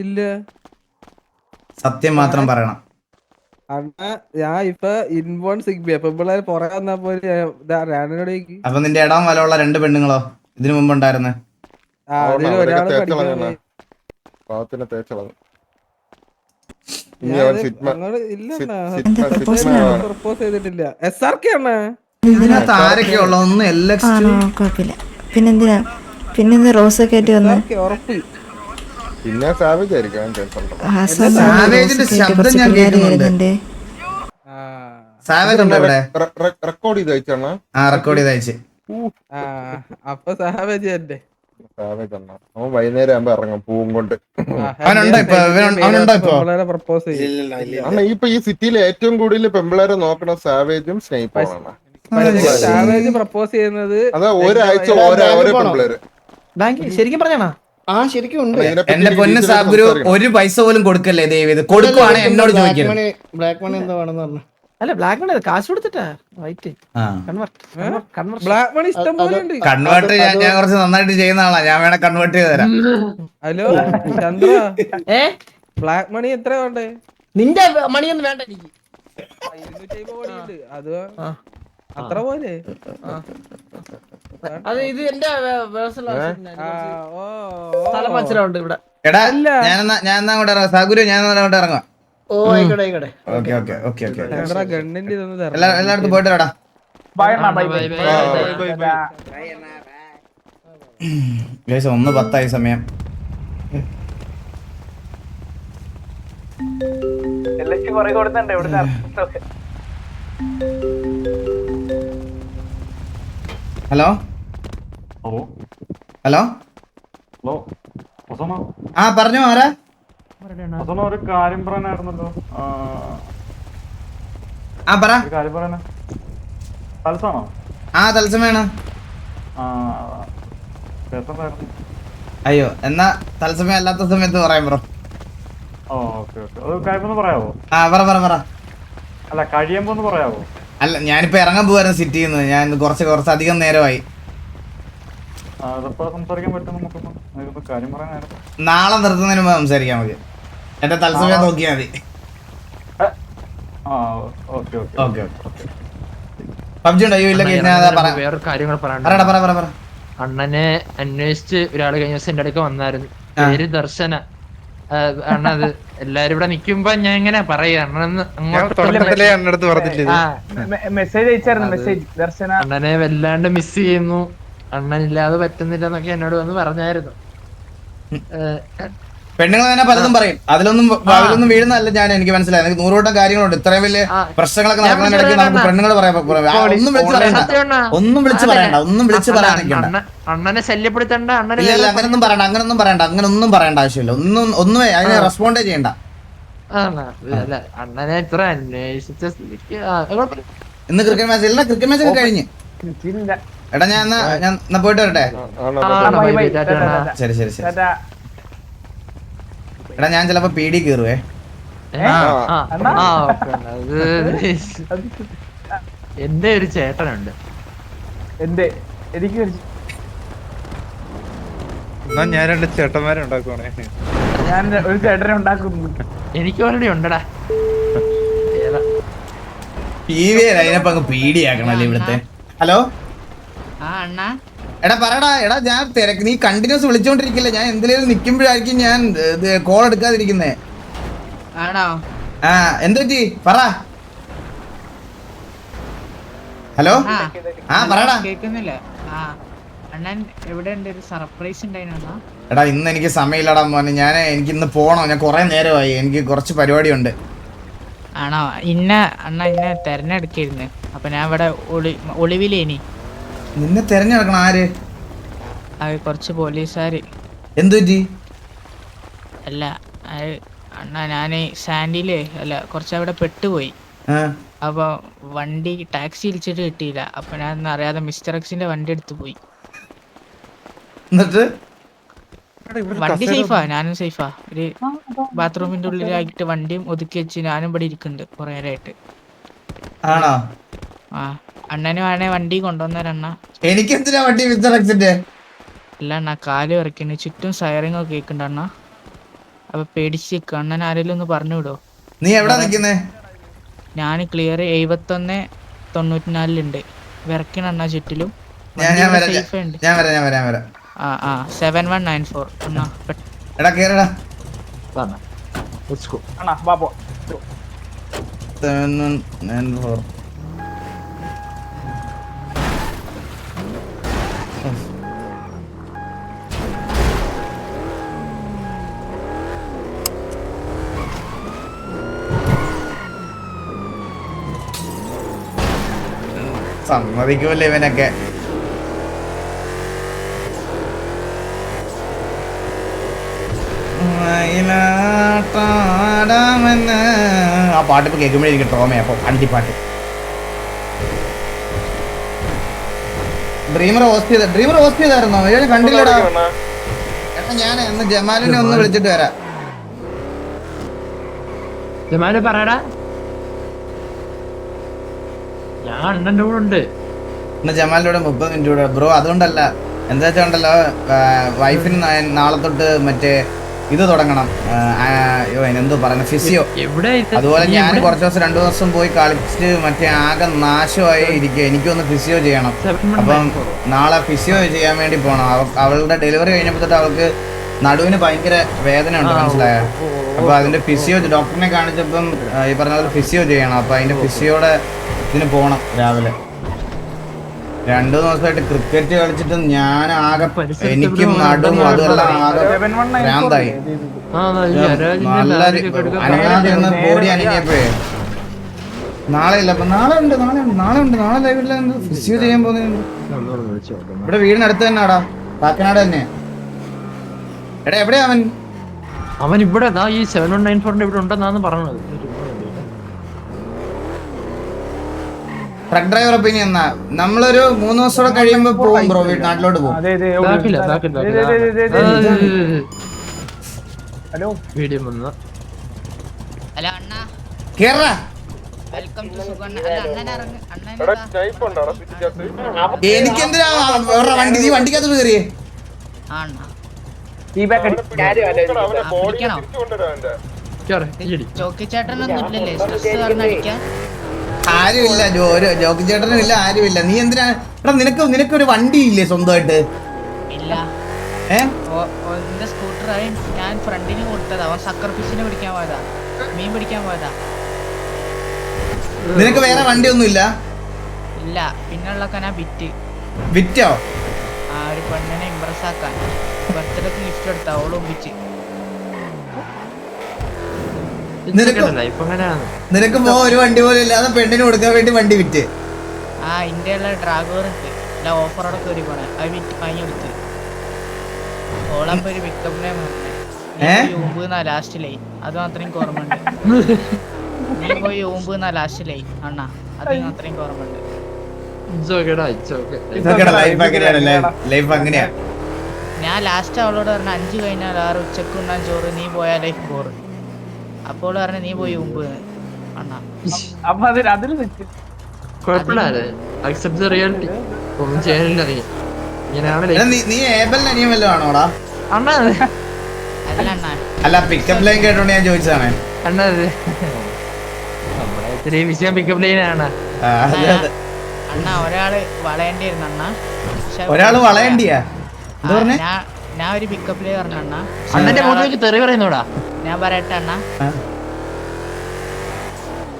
Speaker 7: ഇല്ല.
Speaker 2: സത്യം മാത്രം പറയണം.
Speaker 7: അണ്ണാ ഞാൻ ഇപ്പൊ ഇൻബോൺ സിഗ്ബി അപ്പൊ പിള്ളേർ പുറകെ വന്നാ പോലെ.
Speaker 2: അപ്പൊ നിന്റെ ഇടാൻ വലമുള്ള 2 പെണ്ണുങ്ങളോ ഇതിനു മുമ്പ് ഉണ്ടായിരുന്നേ?
Speaker 7: പ്രപ്പോസ് ചെയ്തിട്ടില്ല. SRK അണ്ണാ
Speaker 2: ഇതിനകത്ത് ആരൊക്കെ ഉള്ള? ഒന്ന്
Speaker 13: കുഴപ്പമില്ല. പിന്നെന്താ റോസൊക്കെ ആയിട്ട് വന്ന്?
Speaker 9: പിന്നെ സാവേജ് ആയിരിക്കും.
Speaker 2: ശബ്ദം ഞാൻ കേൾക്കുന്നുണ്ട്. സാവേജ് ഉണ്ടോ ഇവിടെ?
Speaker 9: റെക്കോർഡ് ചെയ്ത് അയച്ചാണ്.
Speaker 2: റെക്കോർഡ് ചെയ്ത് അയച്ച്.
Speaker 7: അപ്പൊ സാവേജ് തന്നെ.
Speaker 9: സാവേജ് അണ്ണ അവൻ വൈകുന്നേരം ആകുമ്പോ ഇറങ്ങും പൂവും കൊണ്ട്. അണ്ണ ഇപ്പൊ ഈ സിറ്റിയിലെ ഏറ്റവും കൂടുതൽ പെമ്പിളേരെ നോക്കണ സാവേജും സ്നൈപ്പറാണ്.
Speaker 7: സാവേജ് പ്രപ്പോസ് ചെയ്യുന്നത്
Speaker 9: അതാ ഒരാഴ്ച ഓരോ പെമ്പിളേര്.
Speaker 10: ശരിക്കും പറഞ്ഞാ? ശരിക്കും ഉണ്ട്.
Speaker 2: എന്റെ പൊന്ന് സാബുരു, ഒരു പൈസ പോലും കൊടുക്കല്ലേ ദയവേത്. കൊടുക്കുവാണ് എന്നോട് ചോദിക്കുന്നത്.
Speaker 10: ബ്ലാക്ക് മണി എന്താ വേണമെന്ന് പറഞ്ഞു. അല്ല ബ്ലാക്ക് മണി കാശ് കൊടുത്തിട്ടാ.
Speaker 7: ബ്ലാക്ക് മണി ഇഷ്ടം പോലെ ഉണ്ട്.
Speaker 2: കൺവേർട്ട് ഞാൻ കുറച്ച് നന്നായിട്ട് ചെയ്യുന്ന ആളാ. ഞാൻ വേണേ കൺവേർട്ട് ചെയ്ത് തരാം.
Speaker 7: ഹലോ ചന്ദ്ര, ബ്ലാക്ക് മണി എത്ര വേണ്ടേ?
Speaker 10: നിന്റെ മണിയൊന്നും വേണ്ട എനിക്ക്.
Speaker 7: 250 കോടി ഉണ്ട്. അത് അത്ര പോലെ.
Speaker 10: അത് ഇത് എന്റെ സ്ഥലം മനസ്സിലുണ്ട് ഇവിടെ.
Speaker 2: എടാ ഞാൻ എന്നാ അങ്ങോട്ട് ഇറങ്ങാം. സാഗുരു ഞാൻ അങ്ങോട്ട് ഇറങ്ങാം.
Speaker 11: ഓ ആയിക്കോട്ടെ ആയിക്കോട്ടെ.
Speaker 2: ഓക്കെ ഓക്കെ ഓക്കെ ഓക്കെ എല്ലായിടത്തും പോയിട്ട് വരാടാ.
Speaker 1: By Anna, bye bye.
Speaker 2: Guys 1:10 സമയം.
Speaker 1: കുറേ കൊടുത്തുണ്ട് ഇവിടുന്ന്.
Speaker 2: ഹലോ ഹലോ ആ പറഞ്ഞോ, ആരാ?
Speaker 14: ഒരു കാര്യം പറയാനായിരുന്നല്ലോ.
Speaker 2: ആ പറ.
Speaker 14: കാര്യം പറയാനാ തൽസാണോ?
Speaker 2: ആ തത്സമയാണ്. അയ്യോ എന്നാ തത്സമയം അല്ലാത്ത സമയത്ത് പറയാം ബ്രോ.
Speaker 14: പറയാവോ?
Speaker 2: ആ പറ പറ പറ.
Speaker 14: അല്ല കഴിയുമ്പോ ഒന്ന് പറയാവോ?
Speaker 2: അല്ല ഞാനിപ്പോ ഇറങ്ങാൻ പോവായിരുന്നു സിറ്റിയിൽ നിന്ന്. ഞാൻ കുറച്ച് അധികം നേരമായി.
Speaker 14: സംസാരിക്കാൻ പറ്റും നമുക്ക് കാര്യം പറയാനായിരുന്നു.
Speaker 2: നാളെ നിർത്തുന്നതിന് മുമ്പ് സംസാരിക്കാം നമുക്ക്. എന്റെ തത്സമയം നോക്കിയാൽ മതി. പബ്ജി ഉണ്ടോ? ഇല്ല.
Speaker 4: വേറെ കാര്യങ്ങൾ
Speaker 2: പറ.
Speaker 4: അണ്ണനെ അന്വേഷിച്ച് ഒരാള് കഴിഞ്ഞ ദിവസം എന്റെ അടുക്ക വന്നായിരുന്നു. പേര് ദർശന. അണ്ണ അത് എല്ലാരും ഇവിടെ നിക്കുമ്പോ ഞാൻ എങ്ങനെ പറയാ
Speaker 1: മെസ്സേജ് അയച്ചായിരുന്നു. മെസ്സേജ് ദർശന
Speaker 4: അണ്ണനെ വല്ലാണ്ട് മിസ് ചെയ്യുന്നു, അണ്ണനില്ലാതെ പറ്റുന്നില്ല എന്നൊക്കെ എന്നോട് വന്ന് പറഞ്ഞായിരുന്നു.
Speaker 2: പെണ്ണുങ്ങൾ തന്നെ പലതും പറയും. അതിലൊന്നും വീഴുന്നതല്ല ഞാൻ. എനിക്ക് മനസ്സിലായി. എനിക്ക് 100 വട്ടം കാര്യങ്ങളുണ്ട്. ഇത്രയും വലിയ പ്രശ്നങ്ങളൊക്കെ നടക്കുന്നതിനിടയ്ക്ക് നമുക്ക് പെണ്ണുങ്ങൾ പറയാം. ഒന്നും വിളിച്ച് പറയണ്ട.
Speaker 4: അണ്ണനെ ശല്യപ്പെടുത്തണ്ട.
Speaker 2: അങ്ങനൊന്നും പറയണ്ട ആവശ്യമില്ല. ഒന്നും അതിനെ റെസ്പോണ്ടേ ചെയ്യണ്ട.
Speaker 4: അണ്ണനെ ഇത്ര അന്വേഷിച്ച സ്ഥിതിക്ക്
Speaker 2: ഇന്ന് ക്രിക്കറ്റ് മാച്ച് ഇല്ല. ക്രിക്കറ്റ് മാച്ച് ഒക്കെ കഴിഞ്ഞ്. എടാ ഞാൻ പോയിട്ട് വരട്ടെ. ശരി ശരി ശരി. എടാ ഞാൻ ചിലപ്പോ PD കയറുവേ.
Speaker 4: എന്റെ ഒരു ചേട്ടനുണ്ട്.
Speaker 1: എനിക്ക്
Speaker 5: ഞാൻ 2 ചേട്ടന്മാരെ ഉണ്ടാക്കുവാണേ.
Speaker 1: ഞാൻ ഒരു ചേട്ടനെ ഉണ്ടാക്കുന്നു.
Speaker 4: എനിക്ക് ഓൾറെഡി ഉണ്ടടാ.
Speaker 2: അതിനപ്പോ അങ്ങ് PD ആക്കണല്ലേ ഇവിടുത്തെ. ഹലോ എടാ പറടാ. എടാ ഞാൻ തിരക്ക്. നീ കണ്ടിന്യൂസ് വിളിച്ചോണ്ടിരിക്കില്ല. ഞാൻ എന്തിലും നിക്കുമ്പോഴായിരിക്കും ഞാൻ കോൾ എടുക്കാതിരിക്കുന്നേ. ആ എന്തുപറ്റി പറ. ഹലോ ആ പറടാ. എടാ ഇന്ന് എനിക്ക് സമയമില്ലടാ മോനെ. എനിക്ക് ഇന്ന് പോണോ. ഞാൻ കൊറേ നേരമായി. എനിക്ക് കുറച്ച് പരിപാടിയുണ്ട്.
Speaker 15: ആണോ? ഇന്നെ തെരഞ്ഞെടുക്കായിരുന്നു. അപ്പൊ ഞാൻ ഇവിടെ ഒളിവിലേനി.
Speaker 2: നിന്നെ തെരഞ്ഞെടുക്കണം? ആര്?
Speaker 15: കുറച്ച് പോലീസുകാര്.
Speaker 2: എന്തുപറ്റി?
Speaker 15: അല്ല അണ്ണാ ഞാന് സാൻഡിയില് കുറച്ച് അവിടെ പെട്ടുപോയി. അപ്പൊ വണ്ടി ടാക്സി വിളിച്ചിട്ട് കിട്ടിയില്ല. അപ്പൊ ഞാൻ അറിയാതെ മിസ്റ്റർ എക്സിന്റെ വണ്ടി എടുത്തു പോയി. വണ്ടി സേഫാ, ഞാനും സേഫാ. ഒരു ബാത്റൂമിന്റെ ഉള്ളിലായിട്ട് വണ്ടിയും ഒതുക്കി വെച്ച് ഞാനും ഇവിടെ ഇരിക്കുന്നുണ്ട് കുറെ നേരമായിട്ട്.
Speaker 2: ആണോ?
Speaker 15: ആ അണ്ണന് വേണേ വണ്ടി കൊണ്ടുവന്നരണ്ണ.
Speaker 2: എനിക്കെന്തിനാ വണ്ടി മിസ്റ്റർ എക്സിന്റെ?
Speaker 15: അല്ല അണ്ണാ കാല് വരയ്ക്കുന്നു. ചുറ്റും സയറിങ് ഒക്കെ കേൾക്കുന്നുണ്ട് അണ്ണ. അപ്പൊ പേടിച്ച് നിൽക്കുക. അണ്ണൻ ആരെങ്കിലും ഒന്ന് പറഞ്ഞു വിടോ?
Speaker 2: നീ എവിടാ നിക്കുന്നേ?
Speaker 15: ഞാൻ ക്ലിയർ 71-94 വിറക്കണ അണ്ണാ ചുറ്റിലും.
Speaker 2: ഞാൻ വരാം.
Speaker 15: 7194 അണ്ണാ.
Speaker 2: എടാ കേറടാ.
Speaker 1: അണ്ണാ വാ പോ.
Speaker 2: 7194. സമ്മതിക്കൂല്ലേ ഇവനൊക്കെ. ആ പാട്ടിപ്പോ കേൾക്കുമ്പോഴേ എനിക്ക് ട്രോമയാ. അപ്പൊ അണ്ടിപ്പാട്ട്. Dreamer host ചെയ്തായിരുന്നോ? കണ്ടില്ലടാ. എടാ ഞാൻ ഒന്ന് ജമാലിനെ ഒന്ന് വിളിച്ചിട്ട് വരാം.
Speaker 4: ജമാല് പറയടാ. ഞാൻ അണ്ണന്റെ കൂടെ ഉണ്ട്.
Speaker 2: ഇന്ന് ജമാലിന്റെ കൂടെ 30 മിനിറ്റ് കൂടെ ബ്രോ. അതുകൊണ്ടല്ല, എന്താ വെച്ചാൽ ഉണ്ടല്ലോ വൈഫിന് നാളെ തൊട്ട് മറ്റേ ഇത് തുടങ്ങണം. എന്തോ പറയുന്ന ഫിസിയോ. അതുപോലെ ഞാൻ കുറച്ച് ദിവസം 2 ദിവസം പോയി കളിച്ച് മറ്റേ ആകെ നാശമായി ഇരിക്കുക. എനിക്കൊന്ന് ഫിസിയോ ചെയ്യണം. അപ്പം നാളെ ഫിസിയോ ചെയ്യാൻ വേണ്ടി പോകണം. അവളുടെ ഡെലിവറി കഴിഞ്ഞപ്പോൾ തൊട്ട് അവൾക്ക് നടുവിന് ഭയങ്കര വേദന ഉണ്ട്, മനസ്സിലായോ? അപ്പൊ അതിന്റെ ഫിസിയോ ഡോക്ടറിനെ കാണിച്ചപ്പം ഈ പറഞ്ഞ പോലെ ഫിസിയോ ചെയ്യണം. അപ്പൊ അതിന്റെ ഫിസിയോടെ ഇതിന് പോണം രാവിലെ. 2 ദിവസമായിട്ട് ക്രിക്കറ്റ് കളിച്ചിട്ട് ഞാൻ ആകെ എനിക്കും നടുവും അതുമെല്ലാം ആകെ ഭ്രാന്തായി. നല്ലൊരു അനങ്ങാതെ ബോഡി അനങ്ങിയപ്പോഴേ നാളെ ഇല്ല. അപ്പൊ നാളെ ലൈവില്ല ഫിസിയോ ചെയ്യാൻ പോകുന്നുണ്ട്. ഇവിടെ വീടിനടുത്ത് തന്നെ ആടാ, കാക്കനാട് തന്നെ. എടാ എവിടെയാ
Speaker 4: അവൻ ഇവിടെ ഈ 7194 ഇവിടെ ഉണ്ടെന്നാണ് പറഞ്ഞത്.
Speaker 2: ട്രക്ക് ഡ്രൈവർ ഒപ്പീനിയൻ എന്നാ നമ്മളൊരു 3 ദിവസം കഴിയുമ്പോ പോകും ബ്രോ, നാട്ടിലോട്ട് പോകും.
Speaker 1: ഹലോ
Speaker 4: വീഡിയോ വന്നു.
Speaker 15: ഹലോ അണ്ണാ,
Speaker 2: കേറാ.
Speaker 15: വെൽക്കം ടു സുഗണ്ണ. അല്ല അണ്ണൻ ഇറങ്ങ്, അണ്ണൻ
Speaker 2: എനിക്കെന്തിനാ വണ്ടി, നീ വണ്ടിക്കകത്ത് കയറിയേ?
Speaker 15: അണ്ണാ
Speaker 1: ഈ ബാക്ക് അടി
Speaker 15: പിടിക്കണോ? ചോക്കി ചേട്ടനൊന്നും ഇല്ലല്ലേ സ്ട്രെസ് കാരണം അടിക്കാൻ?
Speaker 2: ആരുമില്ല, ജോക്കി ചേട്ടനും ഇല്ല, ആരുമില്ല. നീ എന്തിനാ എടാ, നിനക്കൊരു വണ്ടി ഇല്ലേ സ്വന്തമായിട്ട്?
Speaker 15: ഇല്ല. എന്റെ സ്കൂട്ടർ ഞാൻ ഫ്രണ്ടിന് കൊടുത്തതാ. അവൻ സക്കർ ഫിഷിനെ പിടിക്കാൻ പോയതാ, മീൻ പിടിക്കാൻ പോയതാ.
Speaker 2: നിനക്ക് വേറെ വണ്ടി ഒന്നും ഇല്ല?
Speaker 15: ഇല്ല, പിന്നുള്ളൊക്കെ ഞാൻ
Speaker 2: വിറ്റോ?
Speaker 15: ആ ഒരു പെണ്ണിനെ ഇംപ്രസ് ആക്കാൻ ബർത്ത്ഡേക്ക് ഗിഫ്റ്റ് എടുത്ത അവള് ഒപ്പിച്ച്.
Speaker 2: നിനക്ക് ഒരു വണ്ടി പോലും ഇല്ലാതെ പെണ്ണിന് കൊടുക്കാൻ വേണ്ടി വണ്ടി വിറ്റ്?
Speaker 15: ആ ഇന്ത്യയിലെ ഡ്രാഗോർ ഉണ്ട്, അല്ല ഓഫറോടെ കയറി പോണേ, അത് വിറ്റ് പണി കൊടുത്ത്. ഓളപ്പോ ഒരു പിക്കപ്പിനെ ഊമ്പ് ലാസ്റ്റിലേ, അത് മാത്രം എനിക്ക് ഓർമ്മയുണ്ട്. നീ പോയി ഊമ്പ് ലാസ്റ്റിലേ അണ്ണാ, അത് അത്രയും ഓർമ്മയുണ്ട്. ഞാൻ ലാസ്റ്റ് അവളോട് പറഞ്ഞ 5 കഴിഞ്ഞാൽ 6 ഉച്ചക്ക് ഉണ്ണാൻ ചോറ്, നീ പോയാ ലൈഫ് ബോറ്. അപ്പോൾ പറഞ്ഞ നീ പോയി ഊമ്പ് അണ്ണാ.
Speaker 2: അല്ല പിക്കപ്പ് ലൈൻ കേട്ടോണ്ട് ഞാൻ ചോദിച്ചതാണ്.
Speaker 15: അണ്ണാ ഒരാള് വളയേണ്ടിയിരുന്നു അണ്ണാ.
Speaker 2: ഒരാള് വളയണ്ടിയാ?
Speaker 15: ഞാൻ ഒരു പിക്കപ്പ് ലൈൻ പറഞ്ഞു അണ്ണാ.
Speaker 4: തെറി പറയുന്നോടാ.
Speaker 15: ഞാൻ പറയട്ടെ അണ്ണാ,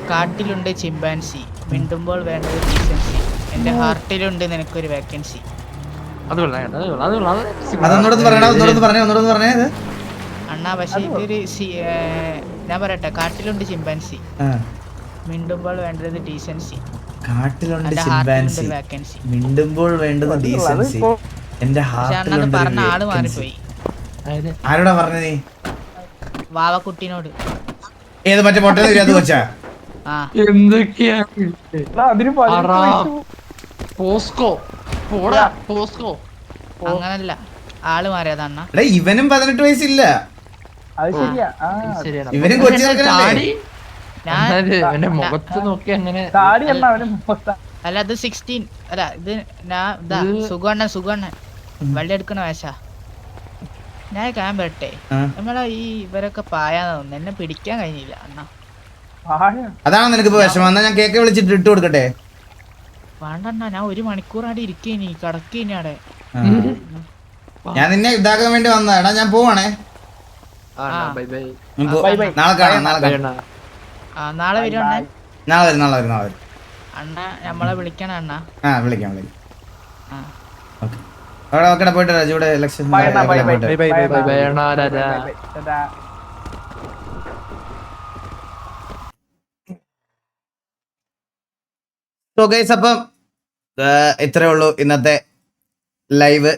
Speaker 15: കാട്ടിലുണ്ട് ചിമ്പാൻസി, മിണ്ടുമ്പോൾ വേണ്ടത് ഡീസൻസി, എന്റെ ഹാർട്ടിലുണ്ട് നിനക്കൊരു വേക്കൻസി. അണ്ണാ പക്ഷെ ഇതൊരു ഞാൻ പറയട്ടെ, കാട്ടിലുണ്ട് ചിമ്പാൻസി, മിണ്ടുമ്പോൾ വേണ്ടത് ഡീസൻസി,
Speaker 2: കാട്ടിലുണ്ട് ചിമ്പാൻസി, മിണ്ടുമ്പോൾ വേണ്ടത് ഡീസൻസി, എന്റെ ഹാർട്ടിലുണ്ട്.
Speaker 15: പറഞ്ഞ ആള് മാറിപ്പോയി.
Speaker 2: ആരോടാ പറഞ്ഞ നീ?
Speaker 15: വാവക്കുട്ടിനോട്.
Speaker 2: ഏത് മറ്റേ പൊട്ടത് കൊച്ചാ?
Speaker 15: അങ്ങനല്ല, ആള് മാറിയതണ്ണ.
Speaker 2: ഇവനും 18 വയസ്സില്ല, ഇവനും കൊച്ചു ചെറുക്കനല്ലേ?
Speaker 4: മുഖത്ത് നോക്കി അങ്ങനെ
Speaker 15: അല്ല, അത് 16 അല്ല, ഇത് സുഗണ്ണൻ വള്ളി എടുക്കണ വയസ്സാ. ഞാൻ ഞാൻ വരട്ടെ, നമ്മളെ ഈ ഇവരൊക്കെ പായാന്ന് തോന്നുന്നു, എന്നെ പിടിക്കാൻ കഴിഞ്ഞില്ല അണ്ണാ.
Speaker 2: അതാണ് നിനക്ക് വിഷമം. എന്നാ ഞാൻ കേക്ക് വിളിച്ചിട്ട് ഇട്ട് കൊടുക്കട്ടെ?
Speaker 15: വേണ്ടണ്ണ, ഞാൻ 1 മണിക്കൂറാടി ഇരിക്കേനി, കടക്കേനി അവിടെ.
Speaker 2: ഞാൻ നിന്നെ ഇതാക്കാൻ വേണ്ടി വന്നതാ. ഞാൻ പോവാണേ, നാളെ കാണാം.
Speaker 15: നാളെ വരും അണ്ണ.
Speaker 2: നാളെ വരും
Speaker 15: അണ്ണ നമ്മളെ വിളിക്കണം അണ്ണ.
Speaker 2: വിളിക്കാം. ഓക്കെ പോയിട്ട് രാജുവിടെ ഇലക്ഷൻ. അപ്പം ഇത്രേ ഉള്ളൂ ഇന്നത്തെ ലൈവ്.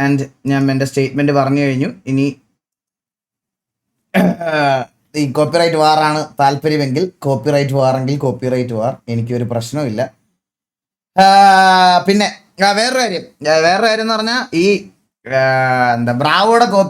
Speaker 2: ആൻഡ് ഞാൻ എൻ്റെ സ്റ്റേറ്റ്മെന്റ് പറഞ്ഞു കഴിഞ്ഞു. ഇനി ഈ കോപ്പിറൈറ്റ് വാറാണ് താല്പര്യമെങ്കിൽ കോപ്പിറൈറ്റ് വാറെങ്കിൽ കോപ്പിറൈറ്റ് വാർ, എനിക്കൊരു പ്രശ്നവുമില്ല. പിന്നെ വേറൊരു കാര്യം എന്ന് പറഞ്ഞാൽ ഈ ബ്രാവോടെ കോപ്പി